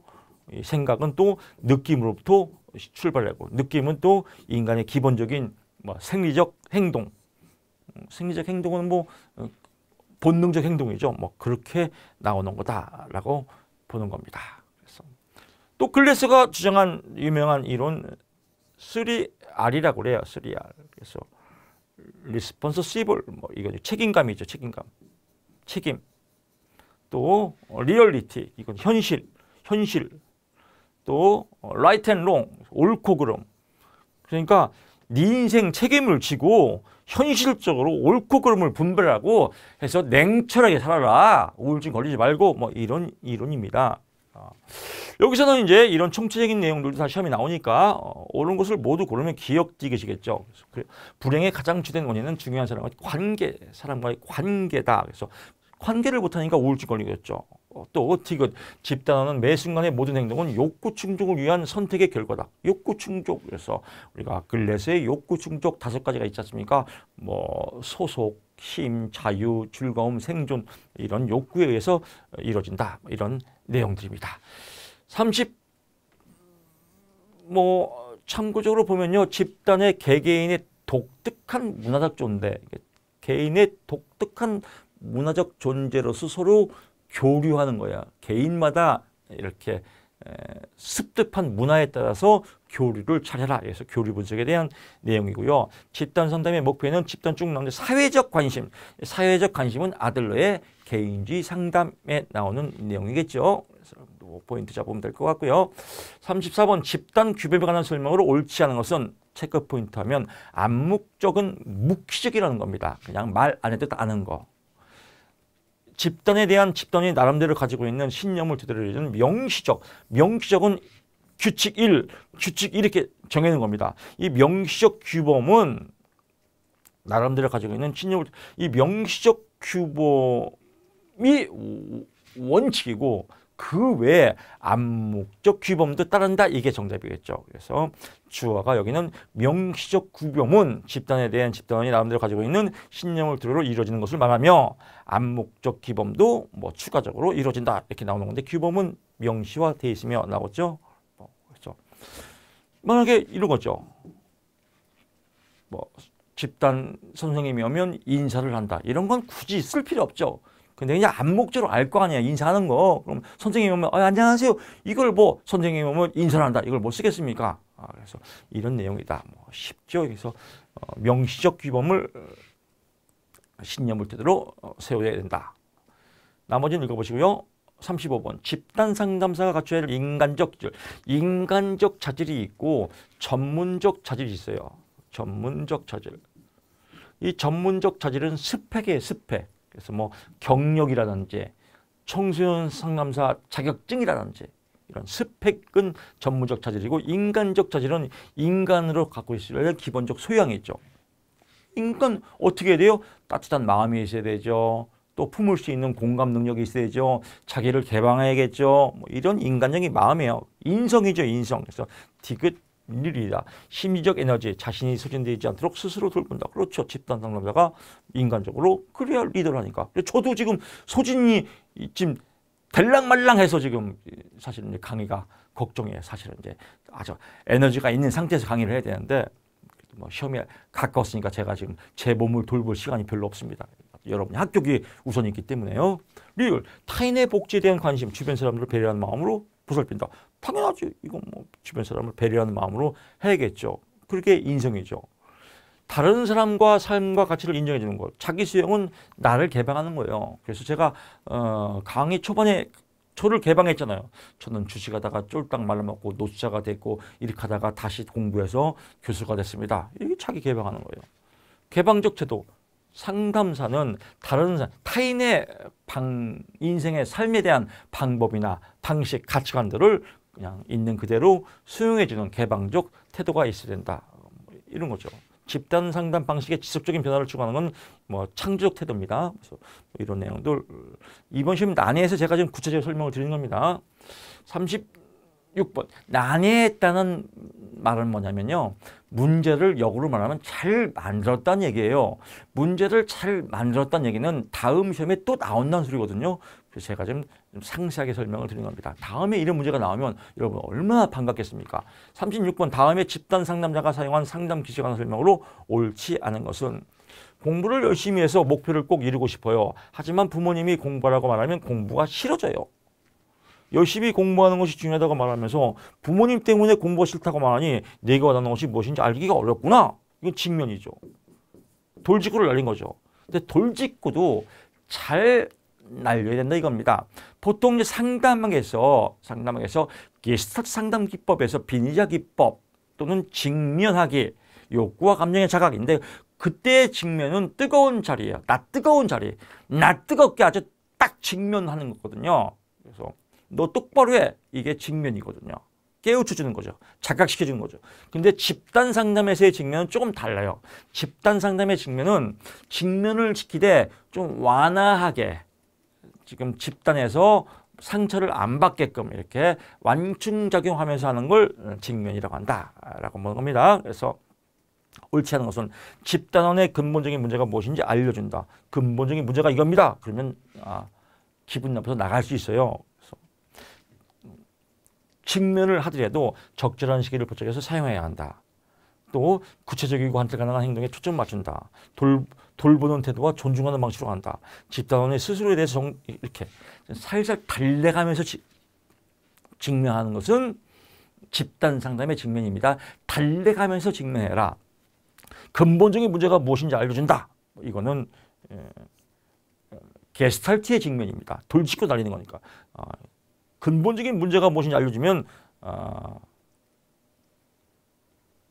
S1: 이 생각은 또 느낌으로부터 출발하고 느낌은 또 인간의 기본적인 생리적 행동. 생리적 행동은 본능적 행동이죠. 그렇게 나오는 거다라고 보는 겁니다. 그래서 또 글래서가 주장한 유명한 이론 3R이라고 그래요. 3R. 그래서 responsible 이거 책임감이죠. 책임. 또 reality 이건 현실. 또 right and wrong 옳고 그름. 그러니까 네 인생 책임을 지고 현실적으로 옳고 그름을 분별하고 해서 냉철하게 살아라. 우울증 걸리지 말고 이런 이론입니다. 여기서는 이제 이런 총체적인 내용들도 다 시험에 나오니까 옳은 것을 모두 고르면 기억지으시겠죠. 불행의 가장 주된 원인은 중요한 사람과의 관계다. 그래서 관계를 못하니까 우울증 걸리겠죠. 또 디귿, 집단화는 매 순간의 모든 행동은 욕구 충족을 위한 선택의 결과다. 욕구 충족. 그래서 우리가 글래서의 욕구 충족 5가지가 있지 않습니까? 소속, 힘, 자유, 즐거움, 생존 이런 욕구에 의해서 이루어진다. 이런 내용들입니다. 30 참고적으로 보면요. 집단의 개개인의 독특한 문화적 존재, 개인의 독특한 문화적 존재로서 서로 교류하는 거야. 개인마다 이렇게 습득한 문화에 따라서 교류를 차려라. 그래서 교류 분석에 대한 내용이고요. 집단 상담의 목표는 집단 쭉 나오는 사회적 관심. 사회적 관심은 아들러의 개인주의 상담에 나오는 내용이겠죠. 그래서 포인트 잡으면 될 것 같고요. 34번 집단 규범에 관한 설명으로 옳지 않은 것은 체크 포인트 하면 암묵적은 묵시적이라는 겁니다. 그냥 말 안 해도 아는 거. 집단에 대한 집단이 나름대로 가지고 있는 신념을 토대로 이루어진 명시적은 규칙 1 이렇게 정해놓은 겁니다. 이 명시적 규범은 나름대로 가지고 있는 신념을 이 명시적 규범이 원칙이고 그 외에 암묵적 규범도 따른다. 이게 정답이겠죠. 그래서 주어가 여기는 명시적 규범은 집단에 대한 집단이 나름대로 가지고 있는 신념을 토대로 이루어지는 것을 말하며 암묵적 규범도 추가적으로 이루어진다. 이렇게 나오는 건데 규범은 명시화되어 있으며 나오죠. 그렇죠. 만약에 이런 거죠. 집단 선생님이 오면 인사를 한다. 이런 건 굳이 쓸 필요 없죠. 근데 그냥 암묵적으로 알 거 아니야. 인사하는 거. 그럼 선생님이 오면 안녕하세요. 이걸 뭐 선생님이 오면 인사를 한다. 이걸 못 쓰겠습니까? 그래서 이런 내용이다. 뭐 쉽죠. 그래서 명시적 규범을 신념을 토대로 세워야 된다. 나머지는 읽어보시고요. 35번 집단 상담사가 갖춰야 할 인간적 자질. 인간적 자질이 있고 전문적 자질이 있어요. 전문적 자질. 이 전문적 자질은 스펙이에요. 스펙. 그래서 뭐 경력이라든지 청소년 상담사 자격증이라든지 이런 스펙은 전문적 자질이고 인간적 자질은 인간으로 갖고 있어야 할 기본적 소양이 있죠. 인간 어떻게 해야 돼요? 따뜻한 마음이 있어야 되죠. 또 품을 수 있는 공감 능력이 있어야죠. 자기를 개방해야겠죠. 뭐 이런 인간적인 마음이에요. 인성이죠. 인성. 그래서 디귿 일이다. 심리적 에너지, 자신이 소진되지 않도록 스스로 돌본다. 그렇죠. 집단 상담자가 인간적으로 그래야 리더를 하니까. 저도 지금 소진이 지금 될랑말랑해서 지금 사실은 이제 강의가 걱정이에요. 사실은 이제 아주 에너지가 있는 상태에서 강의를 해야 되는데 뭐 시험이 가까웠으니까 제가 지금 제 몸을 돌볼 시간이 별로 없습니다. 여러분이 합격이 우선이기 때문에요. 리얼 타인의 복지에 대한 관심, 주변 사람들을 배려하는 마음으로 보살핀다. 당연하지. 이건 뭐 주변 사람을 배려하는 마음으로 해야겠죠. 그게 인성이죠. 다른 사람과 삶과 가치를 인정해 주는 것. 자기 수용은 나를 개방하는 거예요. 그래서 제가 강의 초반에 저를 개방했잖아요. 저는 주식하다가 쫄딱 말라먹고 노숙자가 됐고 이렇게 하다가 다시 공부해서 교수가 됐습니다. 이게 자기 개방하는 거예요. 개방적 태도. 상담사는 다른 사람, 타인의 인생의 삶에 대한 방법이나 방식, 가치관들을 그냥 있는 그대로 수용해주는 개방적 태도가 있어야 된다. 이런 거죠. 집단 상담 방식의 지속적인 변화를 추구하는 건 뭐 창조적 태도입니다. 그래서 이런 내용들 이번 시험 난해해서 제가 지금 구체적으로 설명을 드리는 겁니다. 36번 난해했다는 말은 뭐냐면요. 문제를 역으로 말하면 잘 만들었다는 얘기예요. 문제를 잘 만들었다는 얘기는 다음 시험에 또 나온다는 소리거든요. 그래서 제가 좀 상세하게 설명을 드리는 겁니다. 다음에 이런 문제가 나오면 여러분 얼마나 반갑겠습니까? 36번 다음에 집단 상담자가 사용한 상담 기식에 관한 설명으로 옳지 않은 것은 공부를 열심히 해서 목표를 꼭 이루고 싶어요. 하지만 부모님이 공부하라고 말하면 공부가 싫어져요. 열심히 공부하는 것이 중요하다고 말하면서 부모님 때문에 공부가 싫다고 말하니 내가 원하는 것이 무엇인지 알기가 어렵구나. 이건 직면이죠. 돌직구를 날린 거죠. 근데 돌직구도 잘 날려야 된다 이겁니다. 보통 이제 상담학에서 게스트트 상담 기법에서 빈의자 기법 또는 직면하기, 욕구와 감정의 자각인데 그때의 직면은 뜨거운 자리예요. 나 뜨거운 자리. 나 뜨겁게 아주 딱 직면하는 거거든요. 그래서 너 똑바로 해. 이게 직면이거든요. 깨우쳐주는 거죠. 자각시켜주는 거죠. 근데 집단 상담에서의 직면은 조금 달라요. 집단 상담의 직면은 직면을 지키되 좀 완화하게 지금 집단에서 상처를 안 받게끔 이렇게 완충작용하면서 하는 걸 직면이라고 한다라고 보는 겁니다. 그래서 옳지 않은 것은 집단원의 근본적인 문제가 무엇인지 알려준다. 근본적인 문제가 이겁니다. 그러면 기분 나빠서 나갈 수 있어요. 그래서 직면을 하더라도 적절한 시기를 포착해서 사용해야 한다. 또 구체적이고 관찰 가능한 행동에 초점 맞춘다. 돌보는 태도와 존중하는 방식으로 한다. 집단원의 스스로에 대해서 이렇게 살살 달래가면서 직면하는 것은 집단 상담의 직면입니다. 달래가면서 직면해라. 근본적인 문제가 무엇인지 알려준다. 이거는 게스탈트의 직면입니다. 돌직구 날리는 거니까. 근본적인 문제가 무엇인지 알려주면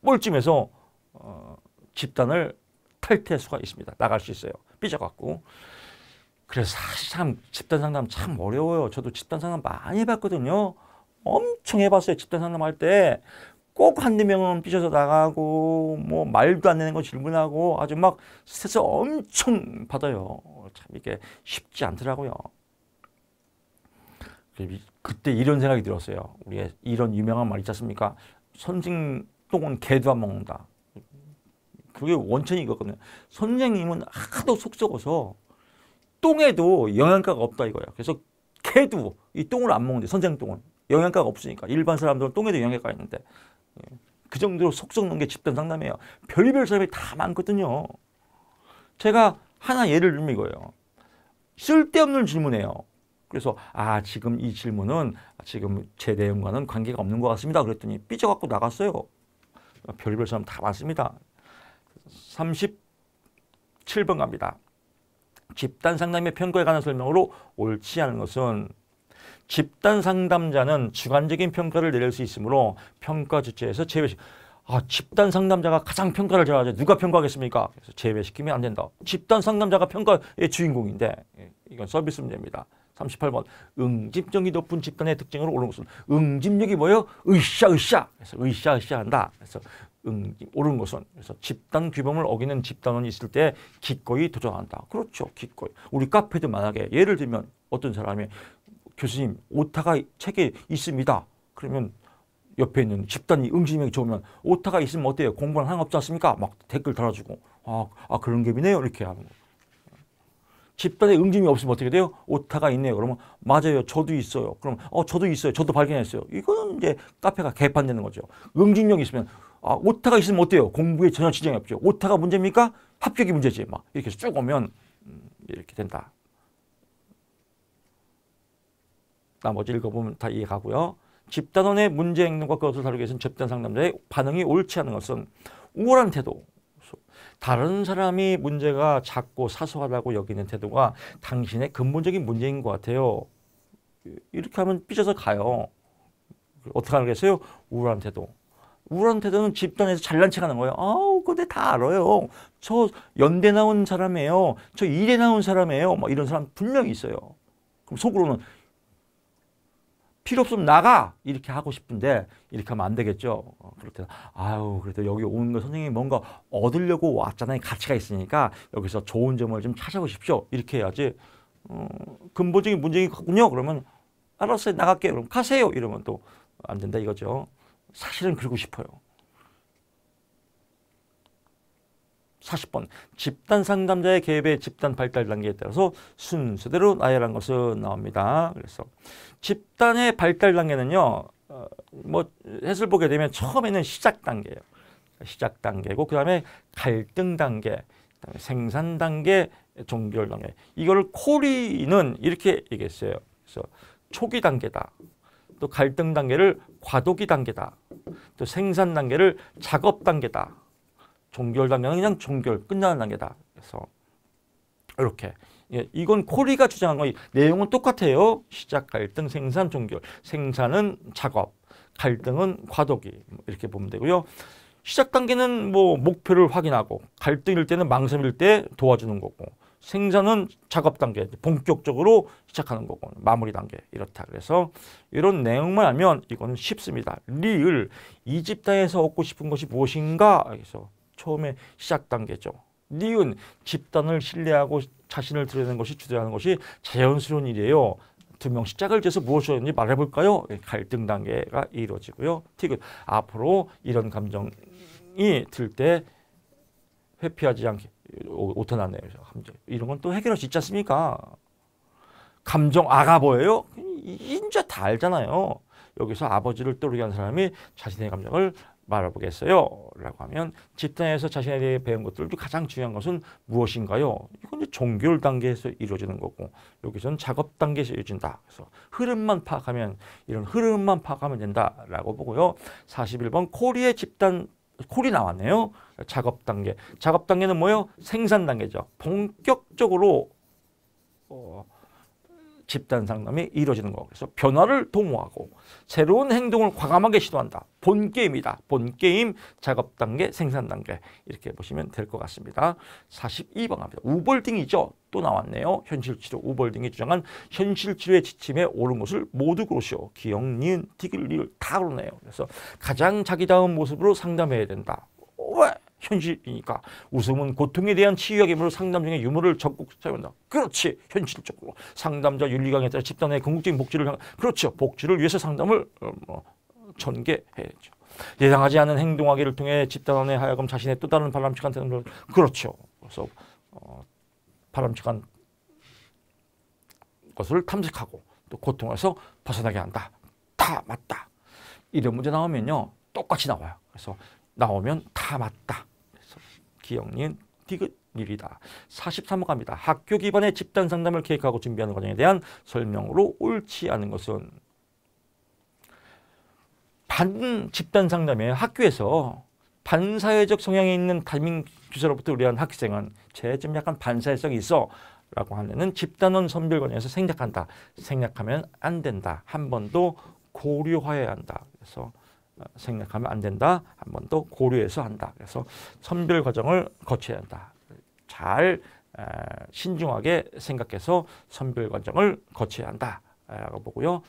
S1: 뻘쭘해서 집단을 탈퇴할 수가 있습니다. 나갈 수 있어요. 삐져갖고. 그래서 사실 참 집단 상담 참 어려워요. 저도 집단 상담 많이 해봤거든요. 엄청 해봤어요. 집단 상담할 때. 꼭 한두 명은 삐져서 나가고 뭐 말도 안 되는 거 질문하고 아주 막 스트레스 엄청 받아요. 참 이게 쉽지 않더라고요. 그때 이런 생각이 들었어요. 우리 이런 유명한 말 있지 않습니까? 선생 똥은 개도 안 먹는다. 그게 원천이 이거거든요. 선생님은 하도 속 썩어서 똥에도 영양가가 없다 이거야. 그래서 개도 이 똥을 안 먹는데 선생 똥은 영양가가 없으니까 일반 사람들은 똥에도 영양가가 있는데 그 정도로 속 썩는 게 집단 상담이에요. 별의별 사람이 다 많거든요. 제가 하나 예를 들면 이거예요. 쓸데없는 질문이에요. 그래서 지금 이 질문은 지금 제 내용과는 관계가 없는 것 같습니다. 그랬더니 삐져갖고 나갔어요. 별의별 사람 다 많습니다. 37번 갑니다. 집단 상담의 평가에 관한 설명으로 옳지 않은 것은 집단 상담자는 주관적인 평가를 내릴 수 있으므로 평가 주체에서 제외식. 집단 상담자가 가장 평가를 잘하죠. 누가 평가하겠습니까? 그래서 제외시키면 안 된다. 집단 상담자가 평가의 주인공인데 이건 서비스 문제입니다. 38번 응집력이 높은 집단의 특징으로 옳은 것은 응집력이 뭐예요? 으쌰으쌰. 그래서 으쌰으쌰 한다. 그래서 옳은 것은 그래서 집단 규범을 어기는 집단원이 있을 때 기꺼이 도전한다. 그렇죠. 기꺼이. 우리 카페도 만약에 예를 들면 어떤 사람이 교수님 오타가 책에 있습니다. 그러면 옆에 있는 집단이 응집력이 좋으면 오타가 있으면 어때요? 공부는 하나 없지 않습니까? 막 댓글 달아주고 그런 게 있네요. 이렇게 하는 거. 집단에 응집이 없으면 어떻게 돼요? 오타가 있네요. 그러면 맞아요. 저도 있어요. 그럼 저도 있어요. 저도 발견했어요. 이거는 이제 카페가 개판되는 거죠. 응집력이 있으면 오타가 있으면 어때요? 공부에 전혀 지장이 없죠. 오타가 문제입니까? 합격이 문제지. 막 이렇게 쭉 오면 이렇게 된다. 나머지 읽어보면 다 이해가고요. 집단원의 문제 행동과 그것을 다루기 위해서는 집단 상담자의 반응이 옳지 않은 것은 우월한 태도. 다른 사람이 문제가 작고 사소하다고 여기는 태도가 당신의 근본적인 문제인 것 같아요. 이렇게 하면 삐져서 가요. 어떻게 하겠어요? 우월한 태도. 우월한 태도는 집단에서 잘난 척하는 거예요. 근데 다 알아요. 저 연대 나온 사람이에요. 저 이대 나온 사람이에요. 막 이런 사람 분명히 있어요. 그럼 속으로는 필요 없으면 나가! 이렇게 하고 싶은데 이렇게 하면 안 되겠죠. 그럴 때 그래도 여기 오는 거 선생님이 뭔가 얻으려고 왔잖아요. 가치가 있으니까 여기서 좋은 점을 좀 찾아보십시오. 이렇게 해야지. 근본적인 문제이군요. 그러면 알았어요. 나갈게요. 그럼 가세요. 이러면 또 안 된다 이거죠. 사실은 그러고 싶어요. 40번 집단 상담자의 개입의 집단 발달 단계에 따라서 순서대로 나열한 것은 나옵니다. 그래서 집단의 발달 단계는요. 해설 보게 되면 처음에는 시작 단계예요. 시작 단계고 그 다음에 갈등 단계, 그다음에 생산 단계, 종결 단계. 이거를 코리는 이렇게 얘기했어요. 그래서 초기 단계다. 또 갈등 단계를 과도기 단계다. 또 생산 단계를 작업 단계다. 종결 단계는 그냥 종결, 끝나는 단계다. 그래서 이렇게. 이건 코리가 주장한 거 내용은 똑같아요. 시작, 갈등, 생산, 종결. 생산은 작업, 갈등은 과도기. 이렇게 보면 되고요. 시작 단계는 목표를 확인하고 갈등일 때는 망설일 때 도와주는 거고 생산은 작업 단계, 본격적으로 시작하는 거고 마무리 단계 이렇다. 그래서 이런 내용만 알면 이거는 쉽습니다. 리을 이 집단에서 얻고 싶은 것이 무엇인가? 그래서 처음에 시작 단계죠. 니은 집단을 신뢰하고 자신을 드러내는 것이 주되하는 것이 자연스러운 일이에요. 두 명 시작을 지어서 무엇이었는지 말해볼까요? 갈등 단계가 이루어지고요. 티귿 앞으로 이런 감정이 들 때 회피하지 않게 오타나네요. 이런 건 또 해결할 수 있지 않습니까? 감정 아가 뭐예요? 이제 다 알잖아요. 여기서 아버지를 떠오르게 한 사람이 자신의 감정을 말해보겠어요? 라고 하면 집단에서 자신에 대해 배운 것들 중 가장 중요한 것은 무엇인가요? 이건 이제 종결 단계에서 이루어지는 거고 여기서는 작업 단계에서 이루어진다. 그래서 흐름만 파악하면 이런 흐름만 파악하면 된다라고 보고요. 41번 코리의 집단 콜이 나왔네요. 작업 단계. 작업 단계는 뭐예요? 생산 단계죠. 본격적으로 집단 상담이 이루어지는 거. 그래서 변화를 도모하고 새로운 행동을 과감하게 시도한다. 본게임이다. 본게임, 작업 단계, 생산 단계. 이렇게 보시면 될 것 같습니다. 42번 갑니다. 우벌딩이죠. 또 나왔네요. 현실치료. 우벌딩이 주장한 현실치료의 지침에 옳은 것을 모두 그러시오. 기억, 니은, 티글, 리을 다 그러네요. 그래서 가장 자기다운 모습으로 상담해야 된다. 왜? 현실이니까. 웃음은 고통에 대한 치유의 힘으로 상담 중에 유머를 적극 사용한다. 그렇지. 현실적으로. 상담자 윤리강에 따라 집단의 궁극적인 복지를 그렇죠. 복지를 위해서 상담을 전개해야죠. 예상하지 않은 행동하기를 통해 집단원에 하여금 자신의 또 다른 바람직한 태도를 그렇죠. 그래서 바람직한 것을 탐색하고 또 고통에서 벗어나게 한다. 다 맞다. 이런 문제 나오면요. 똑같이 나와요. 그래서 나오면 다 맞다. 그래서 기억, 니은, 디귿, 일이다. 43번 갑니다. 학교 기반의 집단 상담을 계획하고 준비하는 과정에 대한 설명으로 옳지 않은 것은 반집단 상담이에요. 학교에서 반사회적 성향이 있는 담임 교사로부터 의뢰한 학생은 쟤 좀 약간 반사회성이 있어 라고 하는 집단원 선별 과정에서 생략한다. 생략하면 안 된다. 한 번 더 고려해야 한다. 그래서 생략하면 안 된다. 한 번 더 고려해서 한다. 그래서 선별 과정을 거쳐야 한다. 잘 신중하게 생각해서 선별 과정을 거쳐야 한다. 라고 보고요.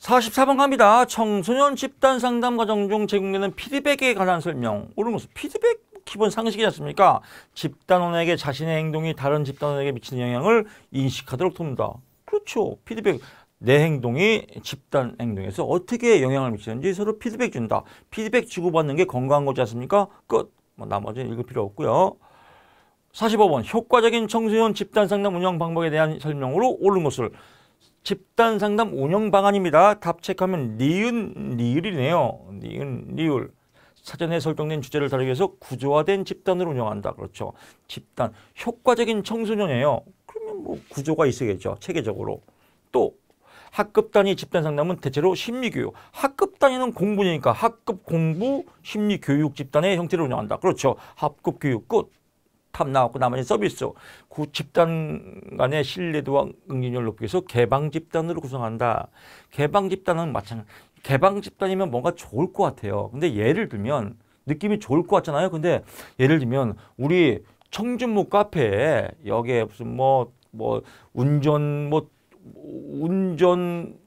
S1: 44번 갑니다. 청소년 집단 상담 과정 중 제공되는 피드백에 관한 설명. 옳은 것은 피드백 기본 상식이지 않습니까? 집단원에게 자신의 행동이 다른 집단원에게 미치는 영향을 인식하도록 돕는다. 그렇죠. 피드백. 내 행동이 집단 행동에서 어떻게 영향을 미치는지 서로 피드백 준다. 피드백 주고받는 게 건강한 거지 않습니까? 끝. 뭐 나머지는 읽을 필요 없고요. 45번. 효과적인 청소년 집단 상담 운영 방법에 대한 설명으로 옳은 것을. 집단 상담 운영 방안입니다. 답 체크하면 니은, 리을이네요. 니은, 리을. 사전에 설정된 주제를 다루기 위해서 구조화된 집단을 운영한다. 그렇죠. 집단. 효과적인 청소년이에요. 그러면 뭐 구조가 있어야겠죠. 체계적으로. 또 학급 단위 집단 상담은 대체로 심리교육. 학급 단위는 공부니까 학급 공부 심리교육 집단의 형태를 운영한다. 그렇죠. 합급 교육 끝. 탑 나왔고 나머지 서비스. 그 집단 간의 신뢰도와 응징력을 높이기 위해서 개방 집단으로 구성한다. 개방 집단은 마찬가지. 개방 집단이면 뭔가 좋을 것 같아요. 근데 예를 들면 느낌이 좋을 것 같잖아요. 근데 예를 들면 우리 청주무 카페에 여기에 무슨 운전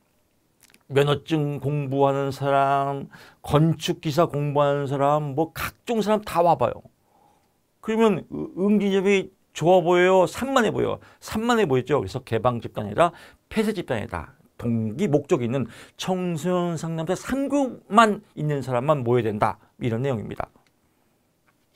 S1: 면허증 공부하는 사람, 건축기사 공부하는 사람, 뭐 각종 사람 다 와봐요. 그러면 응징력이 좋아 보여요? 산만해 보여요? 산만해 보이죠? 그래서 개방 집단이다, 폐쇄 집단이다. 동기 목적이 있는 청소년 상담사 3급만 있는 사람만 모여야 된다. 이런 내용입니다.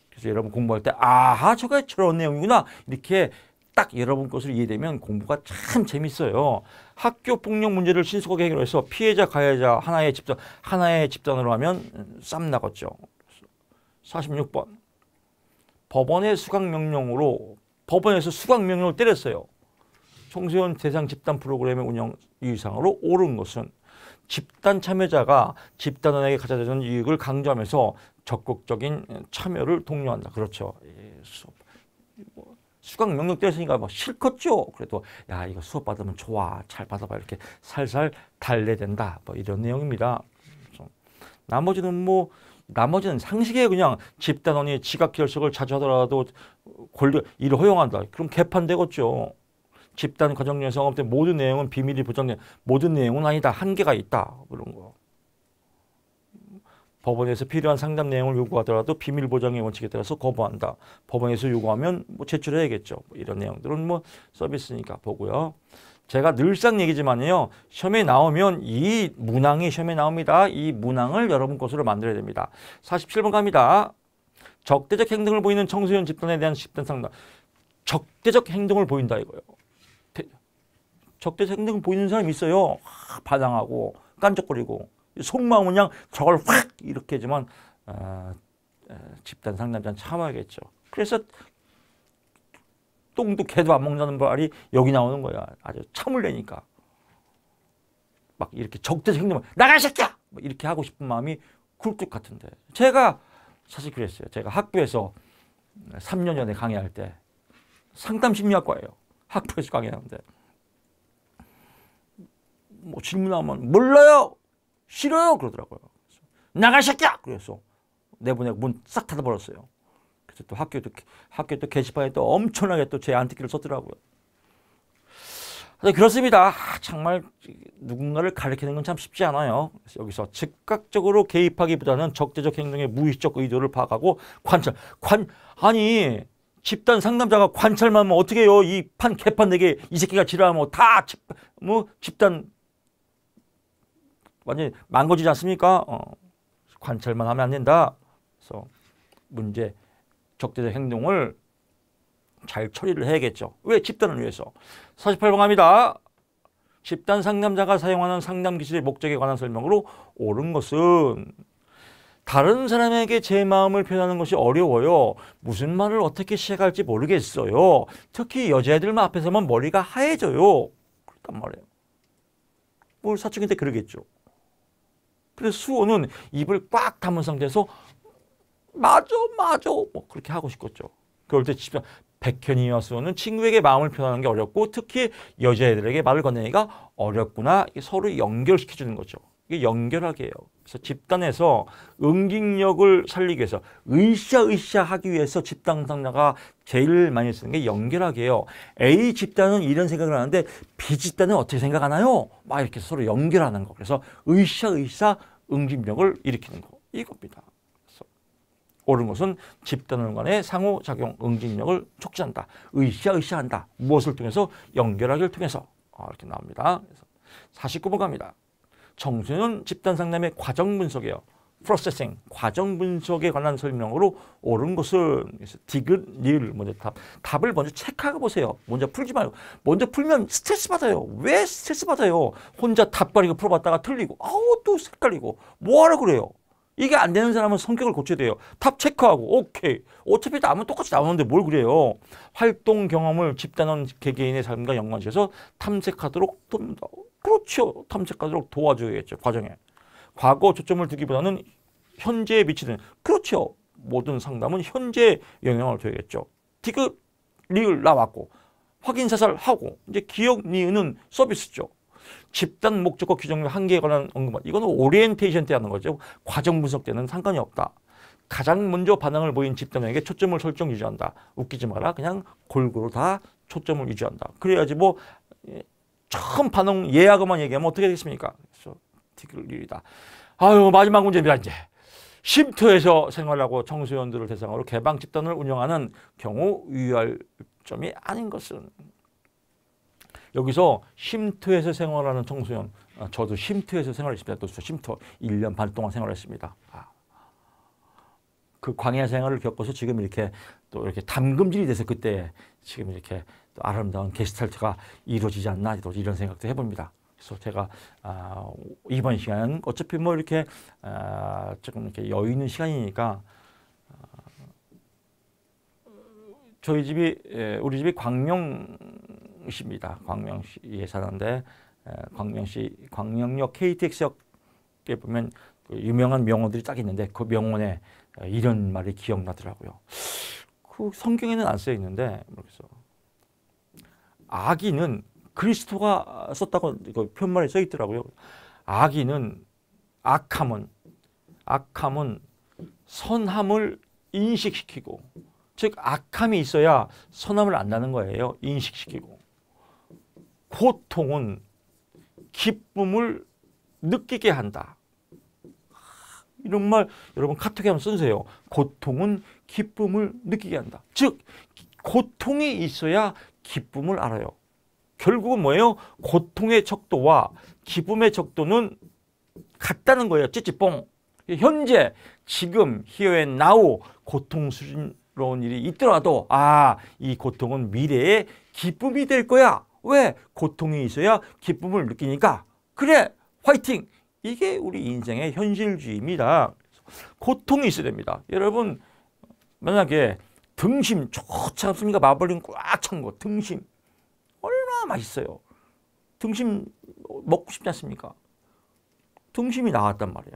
S1: 그래서 여러분 공부할 때 아하 저게 저런 내용이구나. 이렇게 딱 여러분 것으로 이해되면 공부가 참 재밌어요. 학교 폭력 문제를 신속하게 해결해서 피해자 가해자 하나의 집단으로 하면 쌈 나갔죠. 46번. 법원의 법원에서 수강명령을 때렸어요. 청소년 대상 집단 프로그램의 운영 유의사항으로 옳은 것은 집단 참여자가 집단원에게 가져야 되는 이익을 강조하면서 적극적인 참여를 독려한다. 그렇죠. 수강명령 때렸으니까 막 싫겠죠. 그래도 야 이거 수업 받으면 좋아. 잘 받아봐. 이렇게 살살 달래된다. 뭐 이런 내용입니다. 나머지는 상식이에요. 그냥 집단원이 지각 결석을 자주 하더라도 이를 허용한다. 그럼 개판되겠죠. 집단 과정용 성업 때 모든 내용은 비밀이 보장된 모든 내용은 아니다. 한계가 있다. 그런 거. 법원에서 필요한 상담 내용을 요구하더라도 비밀 보장의 원칙에 따라서 거부한다. 법원에서 요구하면 제출해야겠죠. 이런 내용들은 서비스니까 보고요. 제가 늘상 얘기지만요. 시험에 나오면 이 문항이 시험에 나옵니다. 이 문항을 여러분 것으로 만들어야 됩니다. 47번 갑니다. 적대적 행동을 보이는 청소년 집단에 대한 집단 상담. 적대적 행동을 보인다 이거예요. 적대적 행동을 보이는 사람이 있어요. 반항하고 깐족거리고 속마음은 그냥 저걸 확 이렇게 하지만 집단 상담자는 참아야겠죠. 그래서 똥도 개도 안 먹는다는 말이 여기 나오는 거야. 아주 참을래니까. 막 이렇게 적대적 행동을 나가 이 새끼야! 이렇게 하고 싶은 마음이 굴뚝 같은데. 제가 사실 그랬어요. 제가 학교에서 3년 전에 강의할 때 상담심리학과예요. 학교에서 강의하는데 질문하면 몰라요! 싫어요! 그러더라고요. 나가 이 새끼야! 그래서 내보내고 문 싹 닫아버렸어요. 그래서 또 학교 또 게시판에 또 엄청나게 또 제 안티키를 썼더라고요. 그렇습니다. 정말 누군가를 가리키는 건 참 쉽지 않아요. 그래서 여기서 즉각적으로 개입하기보다는 적대적 행동의 무의식적 의도를 파악하고 아니 집단 상담자가 관찰만 하면 어떻게 해요? 이 개판 내게 이 새끼가 지랄하면 다 집단 완전히 망가지지 않습니까? 관찰만 하면 안 된다. 그래서 문제 적대적 행동을 잘 처리를 해야겠죠. 왜? 집단을 위해서. 48번 갑니다. 집단 상담자가 사용하는 상담 기술의 목적에 관한 설명으로 옳은 것은 다른 사람에게 제 마음을 표현하는 것이 어려워요. 무슨 말을 어떻게 시작할지 모르겠어요. 특히 여자애들 앞에서만 머리가 하얘져요. 그랬단 말이에요. 뭘 사춘기 때 그러겠죠. 그래서 수호는 입을 꽉 다문 상태에서 맞아 뭐 그렇게 하고 싶겠죠. 그럴 때 백현이와 수호는 친구에게 마음을 표현하는 게 어렵고 특히 여자애들에게 말을 건네기가 어렵구나. 서로 연결시켜주는 거죠. 이게 연결하게 해요. 그래서 집단에서 응징력을 살리기 위해서 으쌰으쌰 하기 위해서 집단 상사가 제일 많이 쓰는 게 연결하게 해요. A 집단은 이런 생각을 하는데 B 집단은 어떻게 생각하나요? 막 이렇게 서로 연결하는 거. 그래서 으쌰으쌰 응징력을 일으키는 거. 이겁니다. 그래서 옳은 것은 집단을 간의 상호작용 응징력을 촉진한다. 으쌰으쌰 한다. 무엇을 통해서? 연결하기를 통해서. 이렇게 나옵니다. 그래서 49번 갑니다. 청소년 집단 상담의 과정 분석이에요. 프로세싱, 과정 분석에 관한 설명으로 옳은 것은 디귿, 리을 먼저 답을 먼저 체크하고 보세요. 먼저 풀지 말고. 먼저 풀면 스트레스 받아요. 왜 스트레스 받아요? 혼자 답 가리고 풀어봤다가 틀리고 또 헷갈리고 뭐하러 그래요? 이게 안 되는 사람은 성격을 고쳐야 돼요. 답 체크하고 오케이. 어차피 나면 똑같이 나오는데 뭘 그래요. 활동 경험을 집단원 개개인의 삶과 연관시켜서 탐색하도록 돕니다. 그렇죠. 탐색하도록 도와줘야겠죠. 과정에. 과거 초점을 두기보다는 현재에 미치는. 그렇죠. 모든 상담은 현재에 영향을 줘야겠죠. 디귿, 리을 나왔고 확인사살하고 이제 기억, 니은은 서비스죠. 집단 목적과 규정의 한계에 관한 언급만. 이거는 오리엔테이션 때 하는 거죠. 과정 분석 때는 상관이 없다. 가장 먼저 반응을 보인 집단에게 초점을 설정 유지한다. 웃기지 마라. 그냥 골고루 다 초점을 유지한다. 그래야지 뭐 처음 반응 예약어만 얘기하면 어떻게 되겠습니까? 그래서 디귿일이다. 마지막 문제입니다. 이제 쉼터에서 생활하고 청소년들을 대상으로 개방 집단을 운영하는 경우 유의할 점이 아닌 것은. 여기서 쉼터에서 생활하는 청소년, 저도 쉼터에서 생활했습니다. 또 쉼터 1년 반 동안 생활했습니다. 그 광야 생활을 겪어서 지금 이렇게 또 이렇게 담금질이 돼서 그때 지금 이렇게 또 아름다운 게스탈트가 이루어지지 않나 이런 생각도 해봅니다. 그래서 제가 이번 시간은 어차피 뭐 이렇게 조금 이렇게 여유 있는 시간이니까 우리 집이 광명시입니다. 광명시에 사는데 광명역 KTX역에 보면 그 유명한 명원들이 딱 있는데 그 명원에 이런 말이 기억나더라고요. 그 성경에는 안 써 있는데 그래서 악인은 그리스도가 썼다고 그 편말에 써 있더라고요. 악인은 악함은 선함을 인식시키고 즉 악함이 있어야 선함을 안다는 거예요. 인식시키고 고통은 기쁨을 느끼게 한다. 이런 말 여러분 카톡에 한번 써주세요. 고통은 기쁨을 느끼게 한다. 즉 고통이 있어야 기쁨을 알아요. 결국은 뭐예요? 고통의 척도와 기쁨의 척도는 같다는 거예요. 찌찌뽕. 현재 지금 here and now 고통스러운 일이 있더라도 이 고통은 미래에 기쁨이 될 거야. 왜? 고통이 있어야 기쁨을 느끼니까. 그래 화이팅. 이게 우리 인생의 현실주의입니다. 고통이 있어야 됩니다. 여러분 만약에 등심 좋지 않습니까? 마블링 꽉 찬 거 등심 얼마나 맛있어요. 등심 먹고 싶지 않습니까? 등심이 나왔단 말이에요.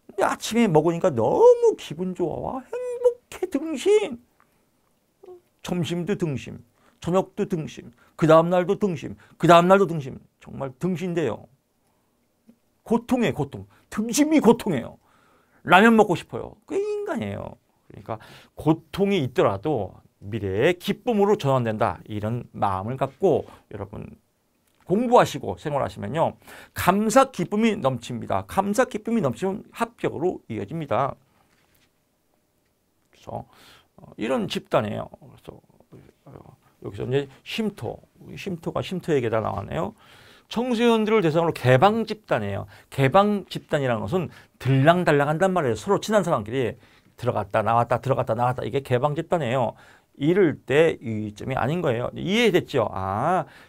S1: 근데 아침에 먹으니까 너무 기분 좋아. 행복해 등심. 점심도 등심, 저녁도 등심, 그 다음날도 등심, 그 다음날도 등심. 정말 등신데요. 고통이에요. 고통. 등심이 고통이에요. 라면 먹고 싶어요. 그게 인간이에요. 그러니까 고통이 있더라도 미래의 기쁨으로 전환된다. 이런 마음을 갖고 여러분 공부하시고 생활하시면요. 감사 기쁨이 넘칩니다. 감사 기쁨이 넘치면 합격으로 이어집니다. 그래서 이런 집단이에요. 그래서 여기서 이제 쉼터가 쉼터의 계단 나왔네요. 청소년들을 대상으로 개방 집단이에요. 개방 집단이라는 것은 들랑달랑 한단 말이에요. 서로 친한 사람끼리 들어갔다 나왔다 들어갔다 나왔다. 이게 개방 집단이에요. 이럴 때 유의점이 아닌 거예요. 이해됐죠?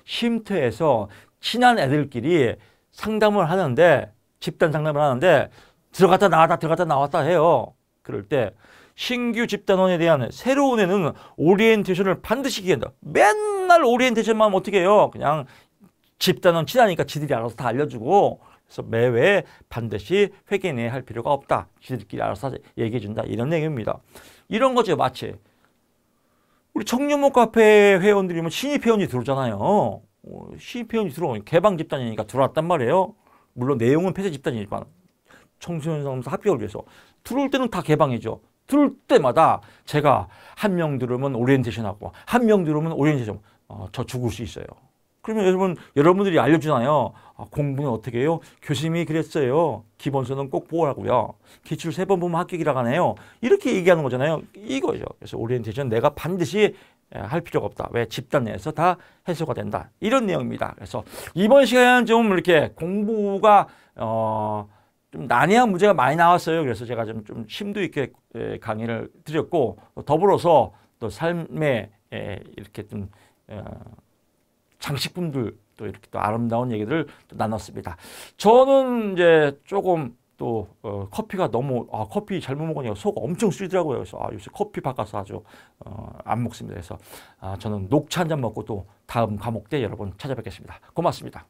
S1: 쉼터에서 친한 애들끼리 상담을 하는데 집단 상담을 하는데 들어갔다 나왔다 들어갔다 나왔다 해요. 그럴 때 신규 집단원에 대한 새로운 애는 오리엔테이션을 반드시 기한다. 맨날 오리엔테이션만 하면 어떻게 해요? 그냥 집단원 친하니까 지들이 알아서 다 알려주고, 그래서 매회 반드시 회계내에 할 필요가 없다. 지들끼리 알아서 얘기해준다. 이런 내용입니다. 이런 거죠. 마치 우리 청년목 카페 회원들이면 신입 회원이 들어오잖아요. 신입 회원이 들어오면 개방 집단이니까 들어왔단 말이에요. 물론 내용은 폐쇄 집단이지만 청소년 상담소 합격을 위해서 들어올 때는 다 개방이죠. 들어올 때마다 제가 한 명 들어오면 오리엔테이션하고 한 명 들어오면 오리엔테이션, 저 죽을 수 있어요. 그러면 여러분들이 알려주잖아요. 공부는 어떻게 해요? 교수님이 그랬어요. 기본서는 꼭 보라고요. 기출 3번 보면 합격이라고 하네요. 이렇게 얘기하는 거잖아요. 이거죠. 그래서 오리엔테이션 내가 반드시 할 필요가 없다. 왜? 집단 내에서 다 해소가 된다. 이런 내용입니다. 그래서 이번 시간은 좀 이렇게 공부가 좀 난해한 문제가 많이 나왔어요. 그래서 제가 좀 심도 있게 강의를 드렸고, 더불어서 또 삶에 이렇게 좀 장식품들 또 이렇게 또 아름다운 얘기들을 또 나눴습니다. 저는 이제 조금 또 커피가 너무 커피 잘못 먹으니까 속 엄청 쓰리더라고요. 그래서 요새 커피 바꿔서 아주 안 먹습니다. 그래서 저는 녹차 한 잔 먹고 또 다음 과목 때 여러분 찾아뵙겠습니다. 고맙습니다.